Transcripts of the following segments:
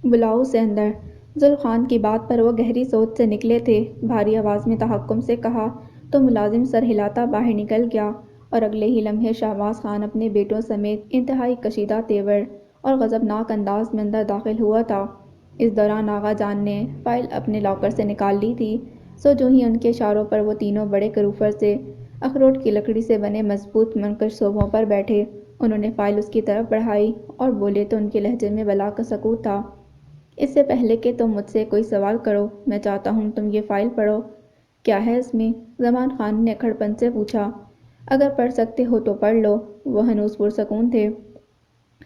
بلاؤ اسے اندر۔ ذوالفقار خان کی بات پر وہ گہری سوچ سے نکلے تھے۔ بھاری آواز میں تحکم سے کہا تو ملازم سر ہلاتا باہر نکل گیا اور اگلے ہی لمحے شہباز خان اپنے بیٹوں سمیت انتہائی کشیدہ تیور اور غضبناک انداز میں اندر داخل ہوا تھا۔ اس دوران آغا جان نے فائل اپنے لاکر سے نکال لی تھی، سو جو ہی ان کے اشاروں پر وہ تینوں بڑے کروفر سے اخروٹ کی لکڑی سے بنے مضبوط منقش صوبوں پر بیٹھے، انہوں نے فائل اس کی طرف بڑھائی اور بولے تو ان کے لہجے میں بلا کا سکوت تھا۔ اس سے پہلے کہ تم مجھ سے کوئی سوال کرو، میں چاہتا ہوں تم یہ فائل پڑھو۔ کیا ہے اس میں؟ زمان خان نے اکھڑ پن سے پوچھا۔ اگر پڑھ سکتے ہو تو پڑھ لو، وہ ہنوز پرسکون تھے۔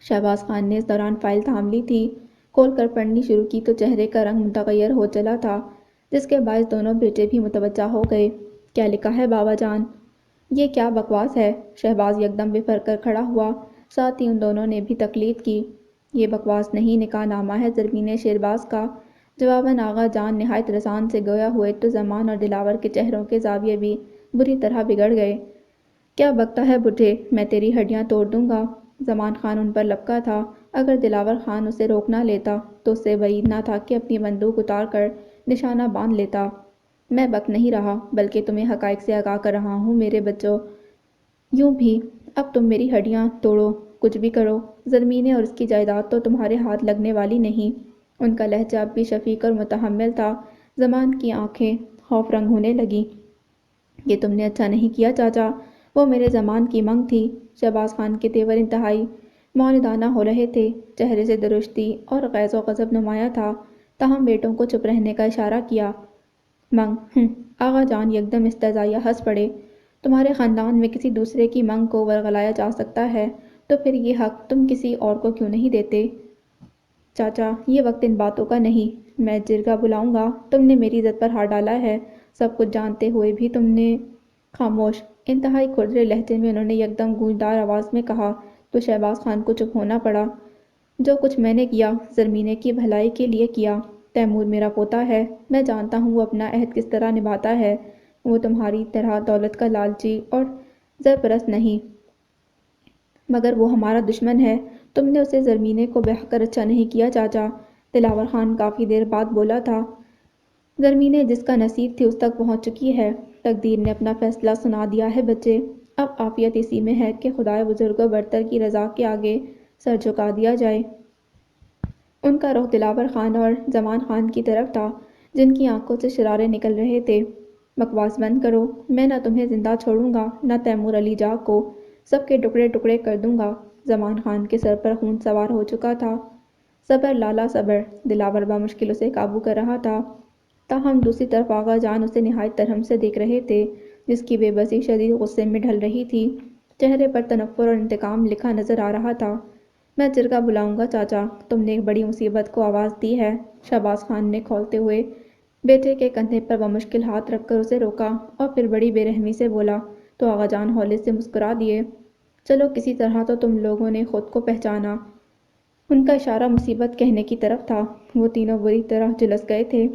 شہباز خان نے اس دوران فائل تھام لی تھی، کھول کر پڑھنی شروع کی تو چہرے کا رنگ متغیر ہو چلا تھا، جس کے باعث دونوں بیٹے بھی متوجہ ہو گئے۔ کیا لکھا ہے بابا جان؟ یہ کیا بکواس ہے؟ شہباز یکدم بفر کر کھڑا ہوا، ساتھ ہی ان دونوں نے بھی تقلید کی۔ یہ بکواس نہیں، نکاح نامہ ہے زرمین شیرباز کا۔ جواباً آغا جان نہایت رسان سے گویا ہوئے تو زمان اور دلاور کے چہروں کے زاویے بھی بری طرح بگڑ گئے۔ کیا بکتا ہے بڈھے، میں تیری ہڈیاں توڑ دوں گا۔ زمان خان ان پر لپکا تھا۔ اگر دلاور خان اسے روک نہ لیتا تو اس سے بعید نہ تھا کہ اپنی بندوق اتار کر نشانہ باندھ لیتا۔ میں بک نہیں رہا، بلکہ تمہیں حقائق سے آگاہ کر رہا ہوں میرے بچوں۔ یوں بھی اب تم میری ہڈیاں توڑو، کچھ بھی کرو، زرمینے اور اس کی جائیداد تو تمہارے ہاتھ لگنے والی نہیں۔ ان کا لہجہ اب بھی شفیق اور متحمل تھا۔ زمان کی آنکھیں خوف رنگ ہونے لگیں۔ یہ تم نے اچھا نہیں کیا چاچا، وہ میرے زمان کی منگ تھی۔ شہباز خان کے تیور انتہائی معاندانہ ہو رہے تھے، چہرے سے درشتی اور غیظ و غضب نمایاں تھا، تاہم بیٹوں کو چپ رہنے کا اشارہ کیا۔ منگ؟ آغا جان یکدم استہزائیہ ہنس پڑے۔ تمہارے خاندان میں کسی دوسرے کی منگ کو ورغلایا جا سکتا ہے تو پھر یہ حق تم کسی اور کو کیوں نہیں دیتے؟ چاچا، یہ وقت ان باتوں کا نہیں، میں جرگہ بلاؤں گا۔ تم نے میری عزت پر ہاتھ ڈالا ہے، سب کچھ جانتے ہوئے بھی تم نے… خاموش! انتہائی کھردرے لہجے میں انہوں نے یکدم گونجدار آواز میں کہا تو شہباز خان کو چپ ہونا پڑا۔ جو کچھ میں نے کیا، زرمینے کی بھلائی کے لیے کیا۔ تیمور میرا پوتا ہے، میں جانتا ہوں وہ اپنا عہد کس طرح نبھاتا ہے۔ وہ تمہاری طرح دولت کا لالچی اور زرپرست نہیں، مگر وہ ہمارا دشمن ہے۔ تم نے اسے زرمینے کو بیاہ کر اچھا نہیں کیا چاچا، دلاور خان کافی دیر بعد بولا تھا۔ زرمینے جس کا نصیب تھی اس تک پہنچ چکی ہے، تقدیر نے اپنا فیصلہ سنا دیا ہے بچے، اب عافیت اسی میں ہے کہ خدائے بزرگ و برتر کی رضا کے آگے سر جھکا دیا جائے۔ ان کا رخ دلاور خان اور زمان خان کی طرف تھا، جن کی آنکھوں سے شرارے نکل رہے تھے۔ بکواس بند کرو، میں نہ تمہیں زندہ چھوڑوں گا، نہ تیمور علی جاں کو، سب کے ٹکڑے ٹکڑے کر دوں گا۔ زمان خان کے سر پر خون سوار ہو چکا تھا۔ صبر لالا صبر، دلاور بمشکل اسے قابو کر رہا تھا، تاہم دوسری طرف آغا جان اسے نہایت ترہم سے دیکھ رہے تھے، جس کی بے بسی شدید غصے میں ڈھل رہی تھی، چہرے پر تنفر اور انتقام لکھا نظر آ رہا تھا۔ میں جرگہ بلاؤں گا چاچا، تم نے ایک بڑی مصیبت کو آواز دی ہے۔ شہباز خان نے کھولتے ہوئے بیٹے کے کندھے پر بمشکل ہاتھ رکھ کر اسے روکا اور پھر بڑی بے رحمی سے بولا تو آغا جان ہولے سے مسکرا دیے۔ چلو کسی طرح تو تم لوگوں نے خود کو پہچانا۔ ان کا اشارہ مصیبت کہنے کی طرف تھا۔ وہ تینوں بری طرح جھلس گئے تھے۔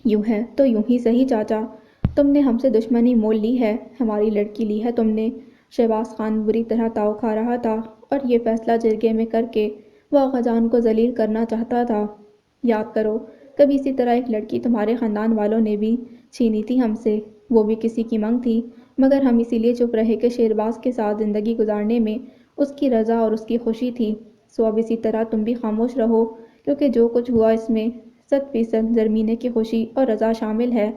یوں ہے تو یوں ہی سہی چاچا، تم نے ہم سے دشمنی مول لی ہے، ہماری لڑکی لی ہے تم نے۔ شہباز خان بری طرح تاؤ کھا رہا تھا اور یہ فیصلہ جرگے میں کر کے وہ آغا جان کو ذلیل کرنا چاہتا تھا۔ یاد کرو، کبھی اسی طرح ایک لڑکی تمہارے خاندان والوں نے بھی چھینی تھی ہم سے، وہ بھی کسی کی منگ تھی، مگر ہم اسی لیے چپ رہے کہ شیرباز کے ساتھ زندگی گزارنے میں اس کی رضا اور اس کی خوشی تھی۔ سو اب اسی طرح تم بھی خاموش رہو، کیونکہ جو کچھ ہوا اس میں 100% زرمینے کی خوشی اور رضا شامل ہے۔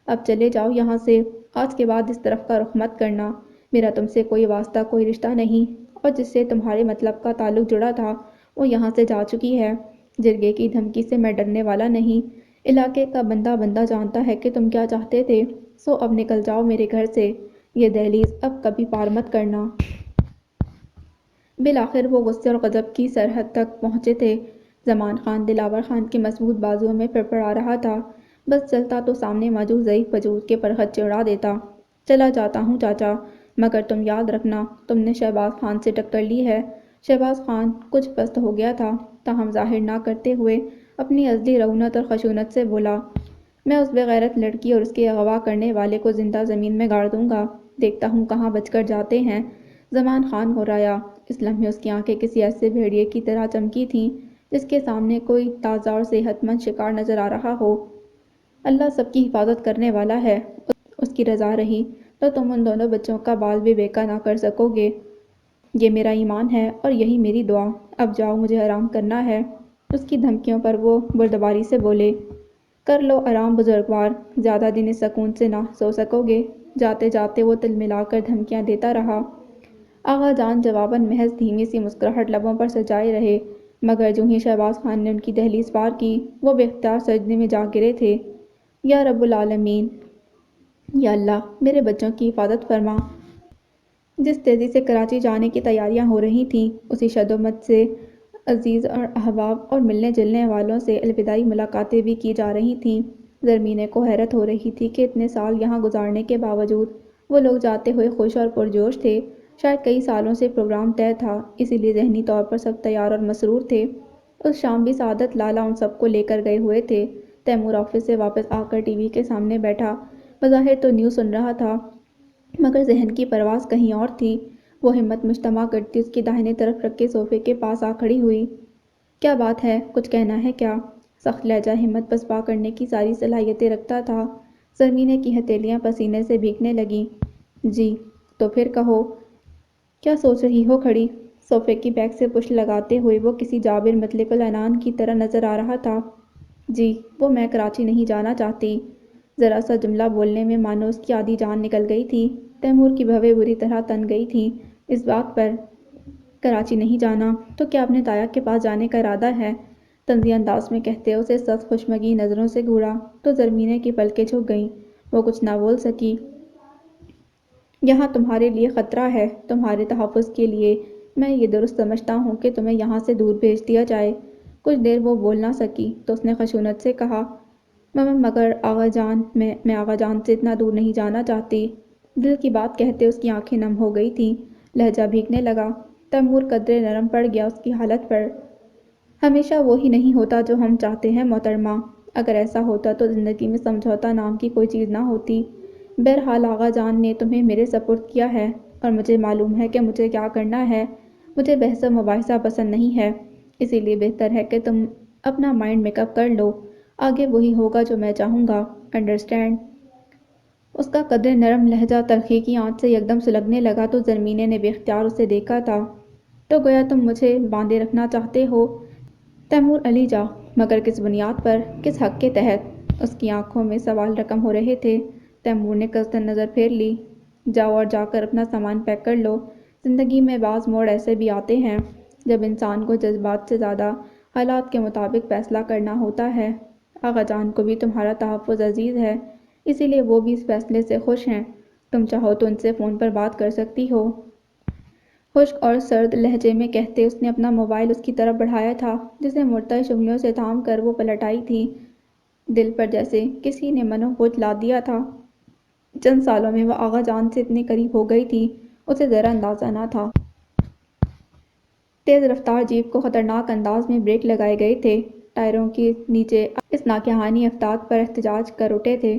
اب چلے جاؤ یہاں سے، آج کے بعد اس طرف کا رخ مت کرنا، میرا تم سے کوئی واسطہ کوئی رشتہ نہیں، اور جس سے تمہارے مطلب کا تعلق جڑا تھا وہ یہاں سے جا چکی ہے۔ جرگے کی دھمکی سے میں ڈرنے والا نہیں، علاقے کا بندہ بندہ جانتا ہے کہ تم کیا چاہتے تھے، سو اب نکل جاؤ میرے گھر سے، یہ دہلیز اب کبھی پار مت کرنا۔ بالآخر وہ غصے اور غضب کی سرحد تک پہنچے تھے۔ زمان خان دلاور خان کے مضبوط بازوؤں میں پڑپڑا رہا تھا، بس چلتا تو سامنے موجود ضعیف وجود کے پر خدشے اڑا دیتا۔ چلا جاتا ہوں چاچا، مگر تم یاد رکھنا تم نے شہباز خان سے ٹکر لی ہے۔ شہباز خان کچھ پست ہو گیا تھا، تاہم ظاہر نہ کرتے ہوئے اپنی ازلی رعونت اور خشونت سے بولا، میں اس بے غیرت لڑکی اور اس کے اغوا کرنے والے کو زندہ زمین میں گاڑ دوں گا، دیکھتا ہوں کہاں بچ کر جاتے ہیں۔ زمان خان گھبرایا، اس لمحے اس کی آنکھیں کسی ایسے بھیڑیے کی طرح چمکی تھیں جس کے سامنے کوئی تازہ اور صحت مند شکار نظر آ رہا ہو۔ اللہ سب کی حفاظت کرنے والا ہے، اس کی رضا رہی تو تم ان دونوں بچوں کا بال بھی بیکا نہ کر سکو گے۔ یہ میرا ایمان ہے اور یہی میری دعا۔ اب جاؤ، مجھے آرام کرنا ہے۔ اس کی دھمکیوں پر وہ بردباری سے بولے، کر لو آرام بزرگوار، زیادہ دن اس سکون سے نہ سو سکو گے۔ جاتے جاتے وہ تل ملا کر دھمکیاں دیتا رہا۔ آغا جان جواباً محض دھیمی سی مسکراہٹ لبوں پر سجائے رہے، مگر جو ہی شہباز خان نے ان کی دہلیز پار کی، وہ بے اختیار سجدے میں جا گرے تھے۔ یا رب العالمین، یا اللہ میرے بچوں کی حفاظت فرما۔ جس تیزی سے کراچی جانے کی تیاریاں ہو رہی تھیں، اسی شدت سے عزیز اور احباب اور ملنے جلنے والوں سے الوداعی ملاقاتیں بھی کی جا رہی تھیں۔ زرمینے کو حیرت ہو رہی تھی کہ اتنے سال یہاں گزارنے کے باوجود وہ لوگ جاتے ہوئے خوش اور پرجوش تھے۔ شاید کئی سالوں سے پروگرام طے تھا، اسی لیے ذہنی طور پر سب تیار اور مسرور تھے۔ اس شام بھی سعادت لالا ان سب کو لے کر گئے ہوئے تھے۔ تیمور آفس سے واپس آ کر ٹی وی کے سامنے بیٹھا، بظاہر تو نیوز سن رہا تھا، مگر ذہن کی پرواز کہیں اور تھی۔ وہ ہمت مجتمع کرتی اس کی داہنی طرف رکھے صوفے کے پاس آ کھڑی ہوئی۔ کیا بات ہے، کچھ کہنا ہے کیا؟ سخت لہجہ ہمت پسپا کرنے کی ساری صلاحیتیں رکھتا تھا۔ زرمینے کی ہتھیلیاں پسینے سے بھیگنے لگیں۔ جی تو پھر کہو، کیا سوچ رہی ہو کھڑی؟ صوفے کی بیک سے پشت لگاتے ہوئے وہ کسی جابر مطلق العنان کی طرح نظر آ رہا تھا۔ جی وہ میں کراچی نہیں جانا چاہتی۔ ذرا سا جملہ بولنے میں مانو اس کی آدھی جان نکل گئی تھی۔ تیمور کی بھویں بری طرح تن گئی تھیں اس بات پر۔ کراچی نہیں جانا تو کیا اپنے تایا کے پاس جانے کا ارادہ ہے؟ طنزی انداز میں کہتے اسے سخت خشمگین نظروں سے گھورا تو زرمینے کی پلکیں جھک گئیں۔ وہ کچھ نہ بول سکی۔ یہاں تمہارے لیے خطرہ ہے، تمہارے تحفظ کے لیے میں یہ درست سمجھتا ہوں کہ تمہیں یہاں سے دور بھیج دیا جائے۔ کچھ دیر وہ بول نہ سکی تو اس نے خشونت سے کہا، مگر آغا جان، میں آغا جان سے اتنا دور نہیں جانا چاہتی۔ دل کی بات کہتے اس کی آنکھیں نم ہو گئی تھیں، لہجہ بھیگنے لگا۔ تیمور قدرے نرم پڑ گیا اس کی حالت پر۔ ہمیشہ وہی نہیں ہوتا جو ہم چاہتے ہیں محترمہ۔ اگر ایسا ہوتا تو زندگی میں سمجھوتا نام کی کوئی چیز نہ ہوتی۔ بہرحال آغا جان نے تمہیں میرے سپرد کیا ہے اور مجھے معلوم ہے کہ مجھے کیا کرنا ہے۔ مجھے بحث و مباحثہ پسند نہیں ہے، اسی لیے بہتر ہے کہ تم اپنا مائنڈ میک اپ کر لو۔ آگے وہی ہوگا جو میں چاہوں گا، انڈرسٹینڈ؟ اس کا قدرے نرم لہجہ تلخی کی آنچ سے یکدم سلگنے لگا تو زرمینے نے بے اختیار اسے دیکھا تھا۔ تو گویا تم مجھے باندھے رکھنا چاہتے ہو؟ تیمور علی جا، مگر کس بنیاد پر، کس حق کے تحت؟ اس کی آنکھوں میں سوال رقم ہو رہے تھے۔ تیمور نے قصداً نظر پھیر لی۔ جاؤ اور جا کر اپنا سامان پیک کر لو۔ زندگی میں بعض موڑ ایسے بھی آتے ہیں جب انسان کو جذبات سے زیادہ حالات کے مطابق فیصلہ کرنا ہوتا ہے۔ آغا جان کو بھی تمہارا تحفظ عزیز ہے، اسی لیے وہ بھی اس فیصلے سے خوش ہیں۔ تم چاہو تو ان سے فون پر بات کر سکتی ہو۔ خشک اور سرد لہجے میں کہتے اس نے اپنا موبائل اس کی طرف بڑھایا تھا، جسے مرتعش انگلیوں سے تھام کر وہ پلٹ آئی تھی۔ دل پر جیسے کسی نے منو بوجھ لاد دیا تھا۔ چند سالوں میں وہ آغا جان سے اتنی قریب ہو گئی تھی، اسے ذرا اندازہ نہ تھا۔ تیز رفتار جیپ کو خطرناک انداز میں بریک لگائے گئے تھے۔ ٹائروں کے نیچے اس ناگہانی افتاد پر احتجاج کر اٹھے تھے۔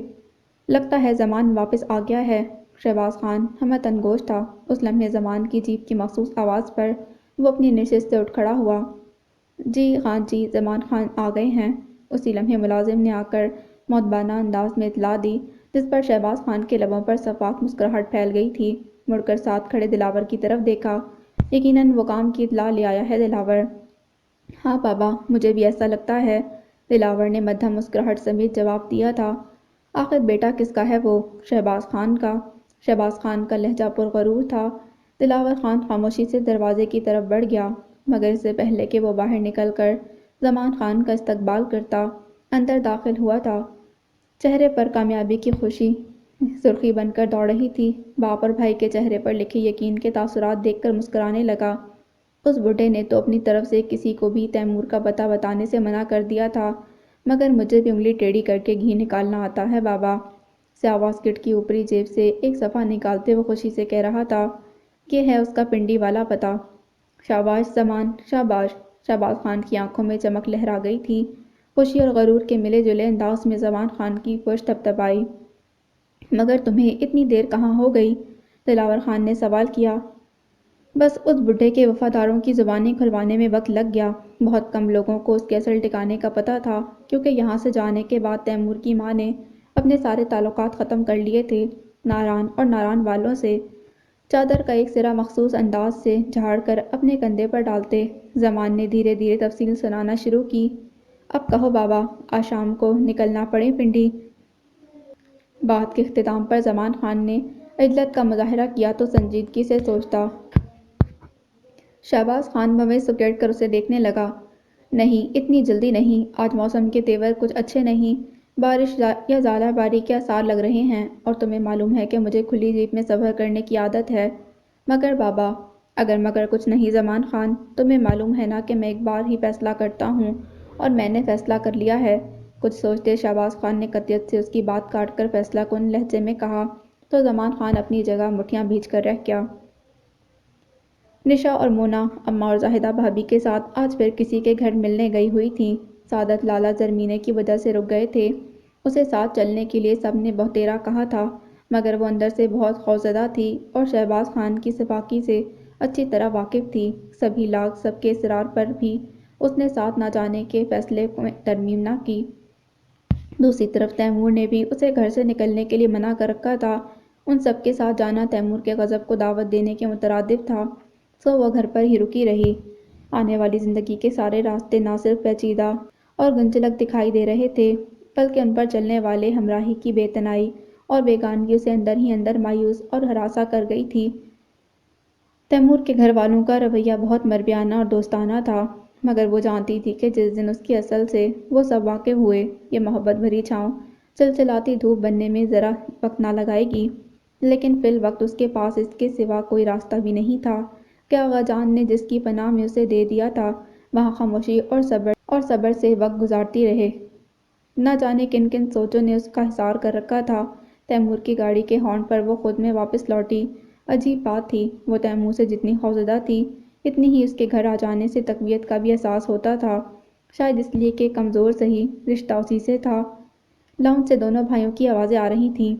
لگتا ہے زمان واپس آ گیا ہے۔ شہباز خان ہمت انگوش تھا۔ اس لمحے زمان کی جیپ کی مخصوص آواز پر وہ اپنی نشست سے اٹھ کھڑا ہوا۔ جی ہاں جی، زمان خان آ گئے ہیں۔ اسی لمحے ملازم نے آ کر مؤدبانہ انداز میں اطلاع دی، جس پر شہباز خان کے لبوں پر شفاف مسکراہٹ پھیل گئی تھی۔ مڑ کر ساتھ کھڑے دلاور کی طرف دیکھا۔ یقیناً وہ کام کی اطلاع لے آیا ہے دلاور۔ ہاں بابا، مجھے بھی ایسا لگتا ہے، دلاور نے مدھم مسکراہٹ سمیت جواب دیا تھا۔ آخر بیٹا کس کا ہے وہ؟ شہباز خان کا۔ شہباز خان کا لہجہ پرغرور تھا۔ دلاور خان خاموشی سے دروازے کی طرف بڑھ گیا، مگر اس سے پہلے کہ وہ باہر نکل کر زمان خان کا استقبال کرتا، اندر داخل ہوا تھا۔ چہرے پر کامیابی کی خوشی سرخی بن کر دوڑ رہی تھی۔ باپ اور بھائی کے چہرے پر لکھے یقین کے تاثرات دیکھ کر مسکرانے لگا۔ اس بڈھے نے تو اپنی طرف سے کسی کو بھی تیمور کا پتہ بتانے سے منع کر دیا تھا، مگر مجھے بھی انگلی ٹیڑھی کر کے گھی نکالنا آتا ہے بابا۔ سیاوز کٹ کی اوپری جیب سے ایک صفحہ نکالتے وہ خوشی سے کہہ رہا تھا، یہ ہے اس کا پنڈی والا پتہ۔ شاباش زمان، شاباش۔ شہباز خان کی آنکھوں میں چمک لہرا گئی تھی۔ خوشی اور غرور کے ملے جلے انداز میں زمان خان کی پشت تھپتھپائی۔ مگر تمہیں اتنی دیر کہاں ہو گئی؟ دلاور خان نے سوال کیا۔ بس اس بڈھے کے وفاداروں کی زبانیں کھلوانے میں وقت لگ گیا۔ بہت کم لوگوں کو اس کے اصل ٹھکانے کا پتہ تھا، کیونکہ یہاں سے جانے کے بعد تیمور کی ماں نے اپنے سارے تعلقات ختم کر لیے تھے، ناران اور ناران والوں سے۔ چادر کا ایک سرا مخصوص انداز سے جھاڑ کر اپنے کندھے پر ڈالتے، زمان نے دھیرے دھیرے تفصیل سنانا شروع کی۔ اب کہو بابا، آج شام کو نکلنا پڑے پنڈی؟ بات کے اختتام پر زمان خان نے عجلت کا مظاہرہ کیا تو سنجیدگی سے سوچتا۔ شہباز خان بھویں سکیڑ کر اسے دیکھنے لگا۔ نہیں، اتنی جلدی نہیں، آج موسم کے تیور کچھ اچھے نہیں، بارش یا ژالہ باری کے آثار لگ رہے ہیں، اور تمہیں معلوم ہے کہ مجھے کھلی جیپ میں سفر کرنے کی عادت ہے۔ مگر بابا، اگر مگر کچھ نہیں زمان خان، تمہیں معلوم ہے نا کہ میں ایک بار ہی فیصلہ کرتا ہوں، اور میں نے فیصلہ کر لیا ہے۔ کچھ سوچتے شہباز خان نے قطعیت سے اس کی بات کاٹ کر فیصلہ کن لہجے میں کہا، تو زمان خان اپنی جگہ مٹھیاں بھیج کر رہ گیا۔ نشا اور مونا اماں اور زاہدہ بھابھی کے ساتھ آج پھر کسی کے گھر ملنے گئی ہوئی تھیں۔ سعادت لالا زرمینے کی وجہ سے رک گئے تھے۔ اسے ساتھ چلنے کے لیے سب نے بہتیرا کہا تھا، مگر وہ اندر سے بہت خوفزدہ تھی اور شہباز خان کی سفاکی سے اچھی طرح واقف تھی۔ سبھی لاگ سب کے اصرار پر بھی اس نے ساتھ نہ جانے کے فیصلے میں ترمیم نہ کی۔ دوسری طرف تیمور نے بھی اسے گھر سے نکلنے کے لیے منع کر رکھا تھا۔ ان سب کے ساتھ جانا تیمور کے غضب کو دعوت دینے کے مترادف تھا، سو وہ گھر پر ہی رکی رہی۔ آنے والی زندگی کے سارے راستے نہ صرف پیچیدہ اور گنجلک دکھائی دے رہے تھے، بلکہ ان پر چلنے والے ہمراہی کی بے تنائی اور بیگانگی اسے اندر ہی اندر مایوس اور ہراساں کر گئی تھی۔ تیمور کے گھر والوں کا رویہ بہت مربیانہ اور دوستانہ تھا، مگر وہ جانتی تھی کہ جس دن اس کی اصل سے وہ سب واقف ہوئے، یہ محبت بھری چھاؤں چلچلاتی دھوپ بننے میں ذرا وقت نہ لگائے گی۔ لیکن فی الوقت اس کے پاس اس کے سوا کوئی راستہ بھی نہیں تھا کہ آغا جان نے جس کی پناہ میں اسے دے دیا تھا، وہاں خاموشی اور صبر سے وقت گزارتی رہے۔ نہ جانے کن کن سوچوں نے اس کا حصار کر رکھا تھا۔ تیمور کی گاڑی کے ہارن پر وہ خود میں واپس لوٹی۔ عجیب بات تھی، وہ تیمور سے جتنی خوفزدہ تھی، اتنی ہی اس کے گھر آ جانے سے تقویت کا بھی احساس ہوتا تھا، شاید اس لیے کہ کمزور سہی رشتہ اسی سے تھا۔ لاؤنج سے دونوں بھائیوں کی آوازیں آ رہی تھیں۔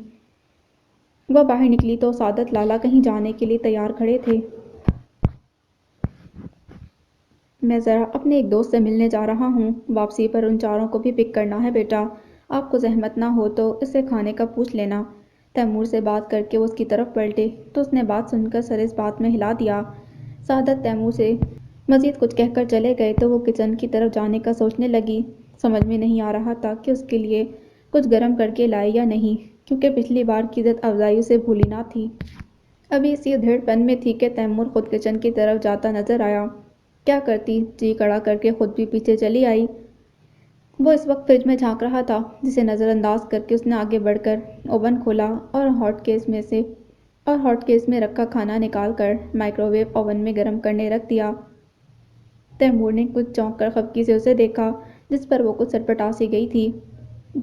وہ باہر نکلی تو سعادت لالا کہیں جانے کے لیے تیار کھڑے تھے۔ میں ذرا اپنے ایک دوست سے ملنے جا رہا ہوں، واپسی پر ان چاروں کو بھی پک کرنا ہے بیٹا، آپ کو زحمت نہ ہو تو اس سے کھانے کا پوچھ لینا۔ تیمور سے بات کر کے وہ اس کی طرف پلٹے تو اس نے بات سن کر سر اس بات میں ہلا دیا۔ سعادت تیمور سے مزید کچھ کہہ کر چلے گئے تو وہ کچن کی طرف جانے کا سوچنے لگی۔ سمجھ میں نہیں آ رہا تھا کہ اس کے لیے کچھ گرم کر کے لائے یا نہیں، کیونکہ پچھلی بار کی عزت افزائی اسے بھولی نہ تھی۔ ابھی اسی ادھیڑ پن میں تھی کہ تیمور خود کچن کی طرف جاتا نظر آیا۔ کیا کرتی، جی کڑا کر کے خود بھی پیچھے چلی آئی۔ وہ اس وقت فریج میں جھانک رہا تھا، جسے نظر انداز کر کے اس نے آگے بڑھ کر اوون کھولا اور ہاٹ کیس میں رکھا کھانا نکال کر مائکرو ویو اوون میں گرم کرنے رکھ دیا۔ تیمور نے کچھ چونک کر خفگی سے اسے دیکھا، جس پر وہ کچھ سٹپٹا سی گئی تھی۔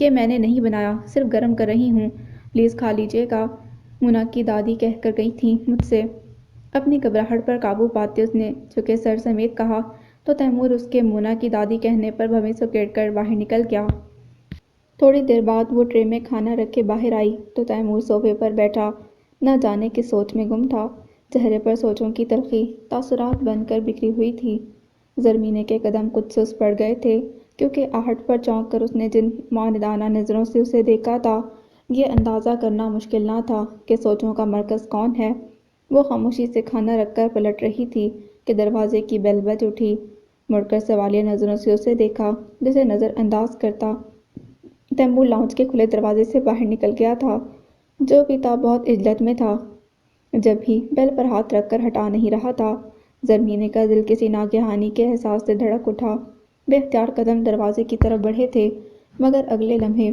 یہ میں نے نہیں بنایا، صرف گرم کر رہی ہوں، پلیز کھا لیجیے گا، مونا کی دادی کہہ کر گئی تھیں مجھ سے۔ اپنی گھبراہٹ پر قابو پاتے اس نے جھکے سر سمیت کہا، تو تیمور اس کے مونا کی دادی کہنے پر بھویں سکیڑ کر باہر نکل گیا۔ تھوڑی دیر بعد وہ ٹرے میں کھانا رکھے باہر آئی تو تیمور صوفے پر بیٹھا نہ جانے کس سوچ میں گم تھا۔ چہرے پر سوچوں کی تلخی تاثرات بن کر بکھری ہوئی تھی۔ زرمینے کے قدم کچھ سست پڑ گئے تھے، کیونکہ آہٹ پر چونک کر اس نے جن معاندانہ نظروں سے اسے دیکھا تھا، یہ اندازہ کرنا مشکل نہ تھا کہ سوچوں کا مرکز کون ہے۔ وہ خاموشی سے کھانا رکھ کر پلٹ رہی تھی کہ دروازے کی بیل بج اٹھی۔ مڑ کر سوالیہ نظروں سے اسے دیکھا، جسے نظر انداز کرتا تیمور لاؤنج کے کھلے دروازے سے باہر نکل گیا تھا، جو بھی تھا بہت عجلت میں تھا، جب بھی بیل پر ہاتھ رکھ کر ہٹا نہیں رہا تھا۔ زرمینے کا دل کسی ناگہانی کے احساس سے دھڑک اٹھا۔ بے اختیار قدم دروازے کی طرف بڑھے تھے، مگر اگلے لمحے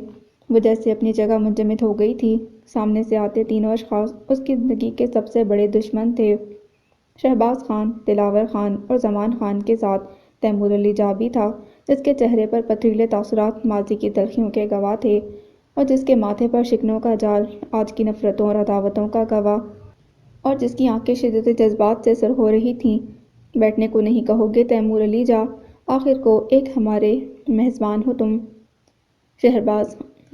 وہ جیسے اپنی جگہ منجمد ہو گئی تھی۔ سامنے سے آتے تینوں اشخاص اس کی زندگی کے سب سے بڑے دشمن تھے۔ شہباز خان، دلاور خان اور زمان خان کے ساتھ تیمور علی جاں بھی تھا، جس کے چہرے پر پتھریلے تاثرات ماضی کی تلخیوں کے گواہ تھے، اور جس کے ماتھے پر شکنوں کا جال آج کی نفرتوں اور عداوتوں کا گواہ، اور جس کی آنکھیں شدت جذبات سے سرخ ہو رہی تھیں۔ بیٹھنے کو نہیں کہو گے تیمور علی جاں؟ آخر کو ایک ہمارے میزبان ہو تم۔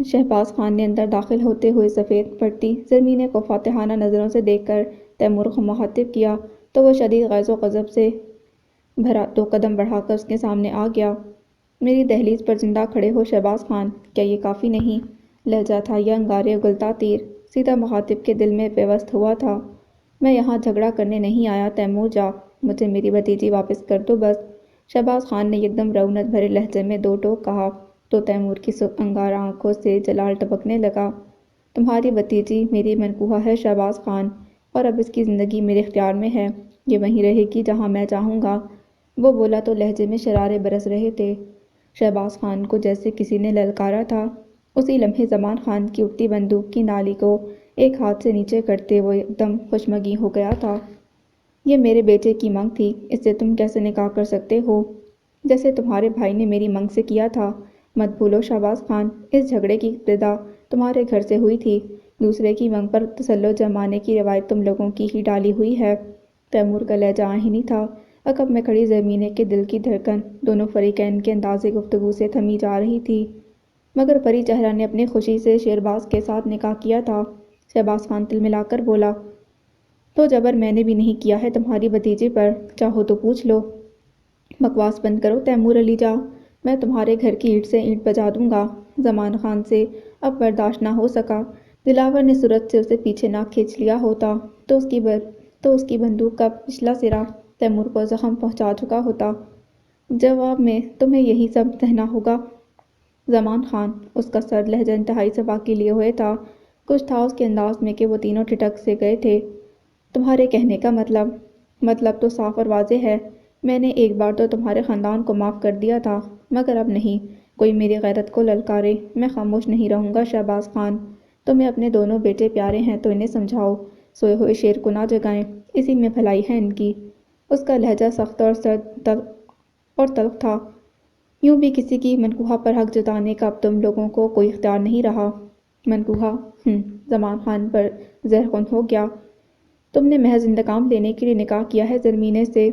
شہباز خان نے اندر داخل ہوتے ہوئے سفید پڑتی زرمینے کو فاتحانہ نظروں سے دیکھ کر تیمور کو مخاطب کیا، تو وہ شدید غیظ و غضب سے بھرا 2 قدم بڑھا کر اس کے سامنے آ گیا۔ میری دہلیز پر زندہ کھڑے ہو شہباز خان، کیا یہ کافی نہیں؟ لہجہ تھا یا انگارے اگلتا تیر سیدھا مخاطب کے دل میں پیوست ہوا تھا۔ میں یہاں جھگڑا کرنے نہیں آیا تیمور، جا، مجھے میری بھتیجی واپس کر دو بس۔ شہباز خان نے یکدم رعونت بھرے لہجے میں 2 ٹوک کہا تو تیمور کی انگارہ آنکھوں سے جلال ٹپکنے لگا۔ تمہاری بھتیجی میری منقوہہ ہے شہباز خان، اور اب اس کی زندگی میرے اختیار میں ہے، یہ وہیں رہے گی جہاں میں چاہوں گا۔ وہ بولا تو لہجے میں شرارے برس رہے تھے۔ شہباز خان کو جیسے کسی نے للکارا تھا۔ اسی لمحے زمان خان کی اٹھتی بندوق کی نالی کو ایک ہاتھ سے نیچے کرتے وہ ایک دم خوشمگی ہو گیا تھا۔ یہ میرے بیٹے کی منگ تھی، اس سے تم کیسے نکاح کر سکتے ہو؟ جیسے تمہارے بھائی نے میری منگ سے کیا تھا۔ مت بھولو شہباز خان، اس جھگڑے کی ابتدا تمہارے گھر سے ہوئی تھی۔ دوسرے کی منگ پر تسلط جمانے کی روایت تم لوگوں کی ہی ڈالی ہوئی ہے۔ تیمور کا لہجہ آہنی تھا۔ عقب میں کھڑی زمینے کے دل کی دھڑکن دونوں فریقین کے انداز گفتگو سے تھمی جا رہی تھی۔ مگر پری چہرہ نے اپنی خوشی سے شیرباز کے ساتھ نکاح کیا تھا۔ شہباز خان تلملا کر بولا، تو جبر میں نے بھی نہیں کیا ہے تمہاری بھتیجی پر، چاہو تو پوچھ لو۔ بکواس بند کرو تیمور علی جا، میں تمہارے گھر کی اینٹ سے اینٹ بجا دوں گا۔ زمان خان سے اب برداشت نہ ہو سکا۔ دلاور نے صورت سے اسے پیچھے نہ کھینچ لیا ہوتا تو اس کی بندوق کا پچھلا سرا تیمور کو زخم پہنچا چکا ہوتا۔ جواب میں تمہیں یہی سب سہنا ہوگا۔ زمان خان، اس کا سرد لہجہ انتہائی صفا کے لیے ہوئے تھا۔ کچھ تھا اس کے انداز میں کہ وہ تینوں ٹھٹک سے گئے تھے۔ تمہارے کہنے کا مطلب تو صاف اور واضح ہے۔ میں نے ایک بار تو تمہارے خاندان کو معاف کر دیا تھا، مگر اب نہیں۔ کوئی میری غیرت کو للکارے، میں خاموش نہیں رہوں گا شہباز خان۔ تمہیں اپنے دونوں بیٹے پیارے ہیں تو انہیں سمجھاؤ، سوئے ہوئے شیر کو نہ جگائیں، اسی میں بھلائی ہے ان کی۔ اس کا لہجہ سخت اور سرد اور تلخ تھا۔ یوں بھی کسی کی منقوہہ پر حق جتانے کا اب تم لوگوں کو کوئی اختیار نہیں رہا۔ منقوہہ، زمان خان پر زہر خون ہو گیا۔ تم نے محض انتقام لینے کے لیے نکاح کیا ہے زرمینے سے،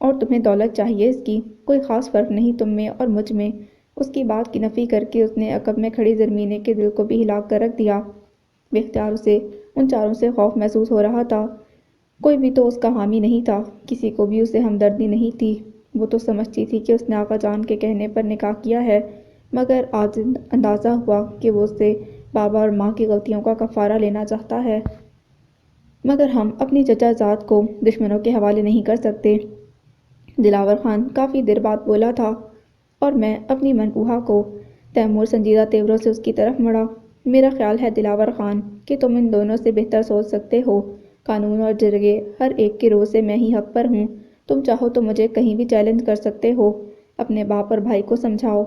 اور تمہیں دولت چاہیے اس کی۔ کوئی خاص فرق نہیں تم میں اور مجھ میں۔ اس کی بات کی نفی کر کے اس نے عقب میں کھڑی زرمینے کے دل کو بھی ہلا کر رکھ دیا۔ بے اختیار اسے ان چاروں سے خوف محسوس ہو رہا تھا۔ کوئی بھی تو اس کا حامی نہیں تھا، کسی کو بھی اسے ہمدردی نہیں تھی۔ وہ تو سمجھتی تھی کہ اس نے آقا جان کے کہنے پر نکاح کیا ہے، مگر آج اندازہ ہوا کہ وہ اس سے بابا اور ماں کی غلطیوں کا کفارہ لینا چاہتا ہے۔ مگر ہم اپنی چچا زاد کو دشمنوں کے حوالے نہیں کر سکتے۔ دلاور خان کافی دیر بعد بولا تھا، اور میں اپنی منقوہہ کو۔ تیمور سنجیدہ تیوروں سے اس کی طرف مڑا۔ میرا خیال ہے دلاور خان کہ تم ان دونوں سے بہتر سوچ سکتے ہو۔ قانون اور جرگے ہر ایک کی روح سے میں ہی حق پر ہوں۔ تم چاہو تو مجھے کہیں بھی چیلنج کر سکتے ہو۔ اپنے باپ اور بھائی کو سمجھاؤ۔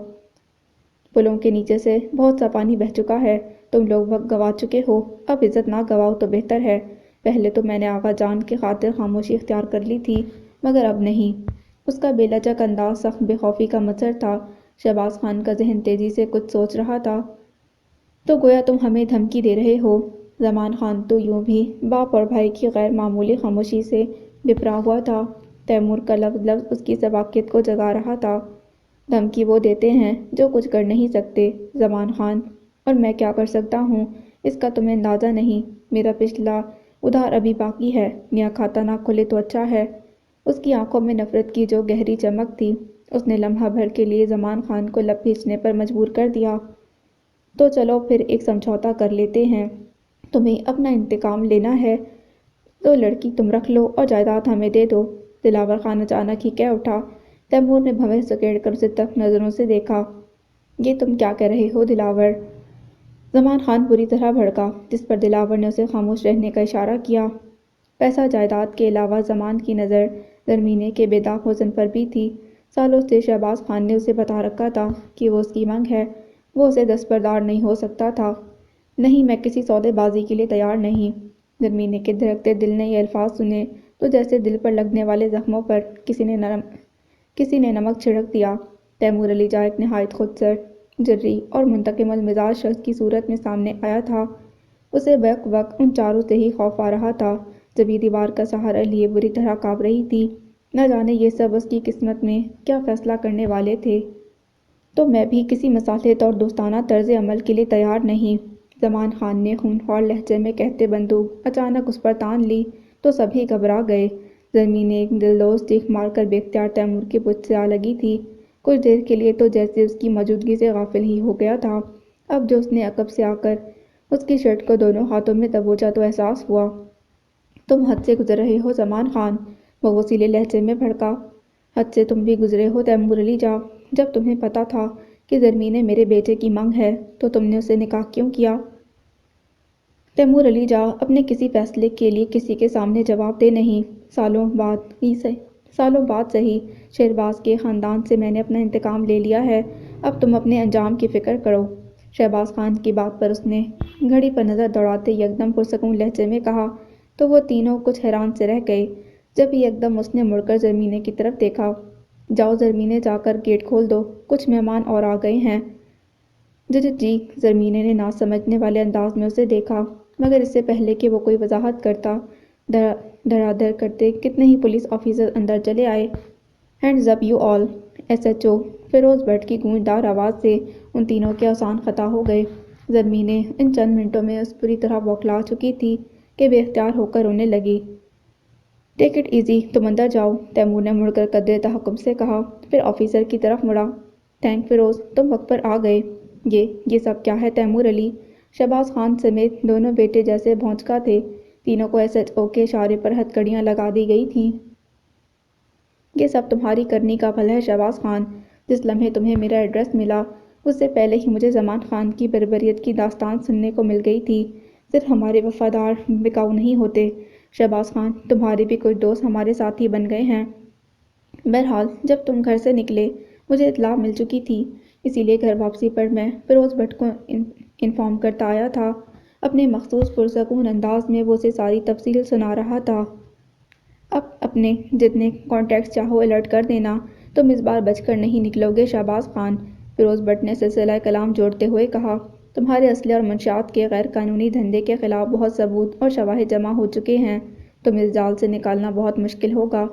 پلوں کے نیچے سے بہت سا پانی بہہ چکا ہے، تم لوگ وقت گنوا چکے ہو، اب عزت نہ گنواؤ تو بہتر ہے۔ پہلے تو میں نے آقا جان کی خاطر خاموشی اختیار کر لی تھی، مگر اب نہیں۔ اس کا بے لچک انداز سخت بے خوفی کا مظہر تھا۔ شہباز خان کا ذہن تیزی سے کچھ سوچ رہا تھا۔ تو گویا تم ہمیں دھمکی دے رہے ہو؟ زمان خان تو یوں بھی باپ اور بھائی کی غیر معمولی خاموشی سے بپرا ہوا تھا۔ تیمور کا لفظ لفظ اس کی سباکیت کو جگا رہا تھا۔ دھمکی وہ دیتے ہیں جو کچھ کر نہیں سکتے زمان خان، اور میں کیا کر سکتا ہوں اس کا تمہیں اندازہ نہیں۔ میرا پچھلا ادھار ابھی باقی ہے، نیا کھاتا نہ کھلے تو اچھا ہے۔ اس کی آنکھوں میں نفرت کی جو گہری چمک تھی، اس نے لمحہ بھر کے لیے زمان خان کو لب کھینچنے پر مجبور کر دیا۔ تو چلو پھر ایک سمجھوتا کر لیتے ہیں۔ تمہیں اپنا انتقام لینا ہے تو لڑکی تم رکھ لو اور جائیداد ہمیں دے دو۔ دلاور خان اچانک ہی کہہ اٹھا۔ تیمور نے بھویں سکیڑ کر اسے تلخ نظروں سے دیکھا۔ یہ تم کیا کہہ رہے ہو دلاور؟ زمان خان بری طرح بھڑکا، جس پر دلاور نے اسے خاموش رہنے کا اشارہ کیا۔ پیسہ جائیداد کے علاوہ زمان کی نظر زرمینے کے بے داغ حسن پر بھی تھی۔ سالوں سے شہباز خان نے اسے بتا رکھا تھا کہ وہ اس کی منگ ہے، وہ اسے دستبردار نہیں ہو سکتا تھا۔ نہیں، میں کسی سودے بازی کے لیے تیار نہیں۔ زرمینے کے دھڑکتے دل نے یہ الفاظ سنے تو جیسے دل پر لگنے والے زخموں پر کسی نے نمک چھڑک دیا۔ تیمور علی جا ایک نہایت خودسر، جرری اور منتقم المزاج شخص کی صورت میں سامنے آیا تھا۔ اسے بیک وقت ان چاروں سے ہی خوف آ رہا تھا، جب یہ دیوار کا سہارا لیے بری طرح کانپ رہی تھی۔ نہ جانے یہ سب اس کی قسمت میں کیا فیصلہ کرنے والے تھے۔ تو میں بھی کسی مصالحت اور دوستانہ طرز عمل کے لیے تیار نہیں، زمان خان نے خونخوار لہجے میں کہتے بندوق اچانک اس پر تان لی تو سبھی گھبرا گئے۔ زرمین نے ایک دلدوز چیخ مار کر بے اختیار تیمور کی پشت سے آ لگی تھی۔ کچھ دیر کے لیے تو جیسے اس کی موجودگی سے غافل ہی ہو گیا تھا۔ اب جو اس نے عقب سے آ کر اس کی شرٹ کو دونوں ہاتھوں میں دبوچا تو احساس ہوا۔ تم حد سے گزر رہے ہو زمان خان، وہ وسیلے لہجے میں بھڑکا۔ حد سے تم بھی گزرے ہو تیمور علی جاں۔ جب تمہیں پتہ تھا کہ زرمین میرے بیٹے کی منگ ہے تو تم نے اسے نکاح کیوں کیا؟ تیمور علی جاں اپنے کسی فیصلے کے لیے کسی کے سامنے جواب دہ نہیں۔ سالوں بعد سہی، شہرباز کے خاندان سے میں نے اپنا انتقام لے لیا ہے، اب تم اپنے انجام کی فکر کرو۔ شہباز خان کی بات پر اس نے گھڑی پر نظر دوڑاتے یکدم پرسکون لہجے میں کہا تو وہ تینوں کچھ حیران سے رہ گئے۔ جب یکدم اس نے مڑ کر زرمینے کی طرف دیکھا۔ جاؤ زرمینے، جا کر گیٹ کھول دو، کچھ مہمان اور آ گئے ہیں۔ جی، زرمینے نے نہ سمجھنے والے انداز میں اسے دیکھا، مگر اس سے پہلے کہ وہ کوئی وضاحت کرتا دھڑا کرتے کتنے ہی پولیس آفیسر اندر چلے آئے۔ Hands up you all! S H O Feroz Butt کی گونجدار آواز سے ان تینوں کے اوزان خطا ہو گئے۔ زرمینے ان چند منٹوں میں اس بری طرح بوکھلا چکی تھی کہ بے اختیار ہو کر رونے لگی۔ ٹیک اٹ ایزی، تم اندر جاؤ، تیمور نے مڑ کر قدرے تحکم سے کہا، پھر آفیسر کی طرف مڑا۔ تھینک فیروز، تم وقت پر آ گئے۔ یہ سب کیا ہے تیمور علی؟ شہباز خان سمیت دونوں بیٹے جیسے بھونچکا تھے۔ تینوں کو ایس ایچ او کے اشارے پر ہتھ کڑیاں لگا دی گئی تھیں۔ یہ سب تمہاری کرنی کا پھل ہے شہباز خان۔ جس لمحے تمہیں میرا ایڈریس ملا اس سے پہلے ہی مجھے زمان خان کی بربریت کی داستان سننے کو مل گئی تھی۔ صرف ہمارے وفادار بکاؤ نہیں ہوتے شہباز خان، تمہارے بھی کچھ دوست ہمارے ساتھی بن گئے ہیں۔ بہرحال جب تم گھر سے نکلے مجھے اطلاع مل چکی تھی، اسی لیے گھر واپسی پر میں فیروز بٹ کو انفارم کرتا آیا تھا۔ اپنے مخصوص پرسکون انداز میں وہ اسے ساری تفصیل سنا رہا تھا۔ اب اپنے جتنے کانٹیکٹس چاہو الرٹ کر دینا، تم اس بار بچ کر نہیں نکلو گے شہباز خان، فیروز بٹ نے سلسلہ کلام جوڑتے ہوئے کہا۔ تمہارے اسلحے اور منشیات کے غیر قانونی دھندے کے خلاف بہت ثبوت اور شواہد جمع ہو چکے ہیں، تم اس جال سے نکالنا بہت مشکل ہوگا۔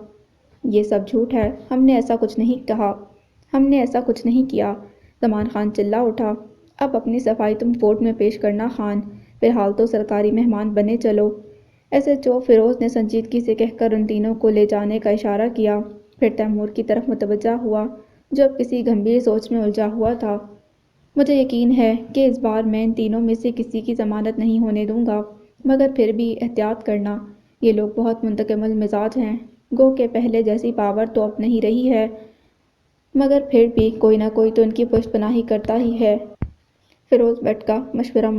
یہ سب جھوٹ ہے، ہم نے ایسا کچھ نہیں کہا، ہم نے ایسا کچھ نہیں کیا، زمان خان چلا اٹھا۔ اب اپنی صفائی تم کورٹ میں پیش کرنا خان، فی الحال تو سرکاری مہمان بنے چلو۔ ایس ایچ او فیروز نے سنجیدگی سے کہہ کر ان تینوں کو لے جانے کا اشارہ کیا، پھر تیمور کی طرف متوجہ ہوا جو اب کسی گمبھیر سوچ میں الجھا ہوا تھا۔ مجھے یقین ہے کہ اس بار میں ان تینوں میں سے کسی کی ضمانت نہیں ہونے دوں گا، مگر پھر بھی احتیاط کرنا، یہ لوگ بہت منتقم المزاج ہیں، گو کہ پہلے جیسی پاور تو اب نہیں رہی ہے، مگر پھر بھی کوئی نہ کوئی تو ان کی پشت پناہی کرتا ہی ہے۔ فیروز بٹ کا مشورہ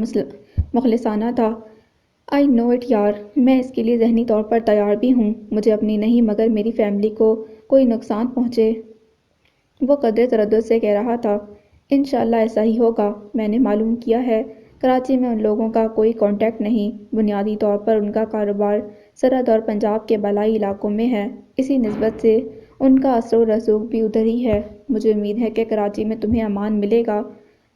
مخلصانہ تھا۔ آئی نو اٹ یار، میں اس کے لیے ذہنی طور پر تیار بھی ہوں، مجھے اپنی نہیں مگر میری فیملی کو کوئی نقصان پہنچے، وہ قدرے تردد سے کہہ رہا تھا۔ انشاءاللہ ایسا ہی ہوگا، میں نے معلوم کیا ہے کراچی میں ان لوگوں کا کوئی کانٹیکٹ نہیں، بنیادی طور پر ان کا کاروبار سرحد اور پنجاب کے بالائی علاقوں میں ہے، اسی نسبت سے ان کا اثر و رسوخ بھی ادھر ہی ہے۔ مجھے امید ہے کہ کراچی میں تمہیں امان ملے گا،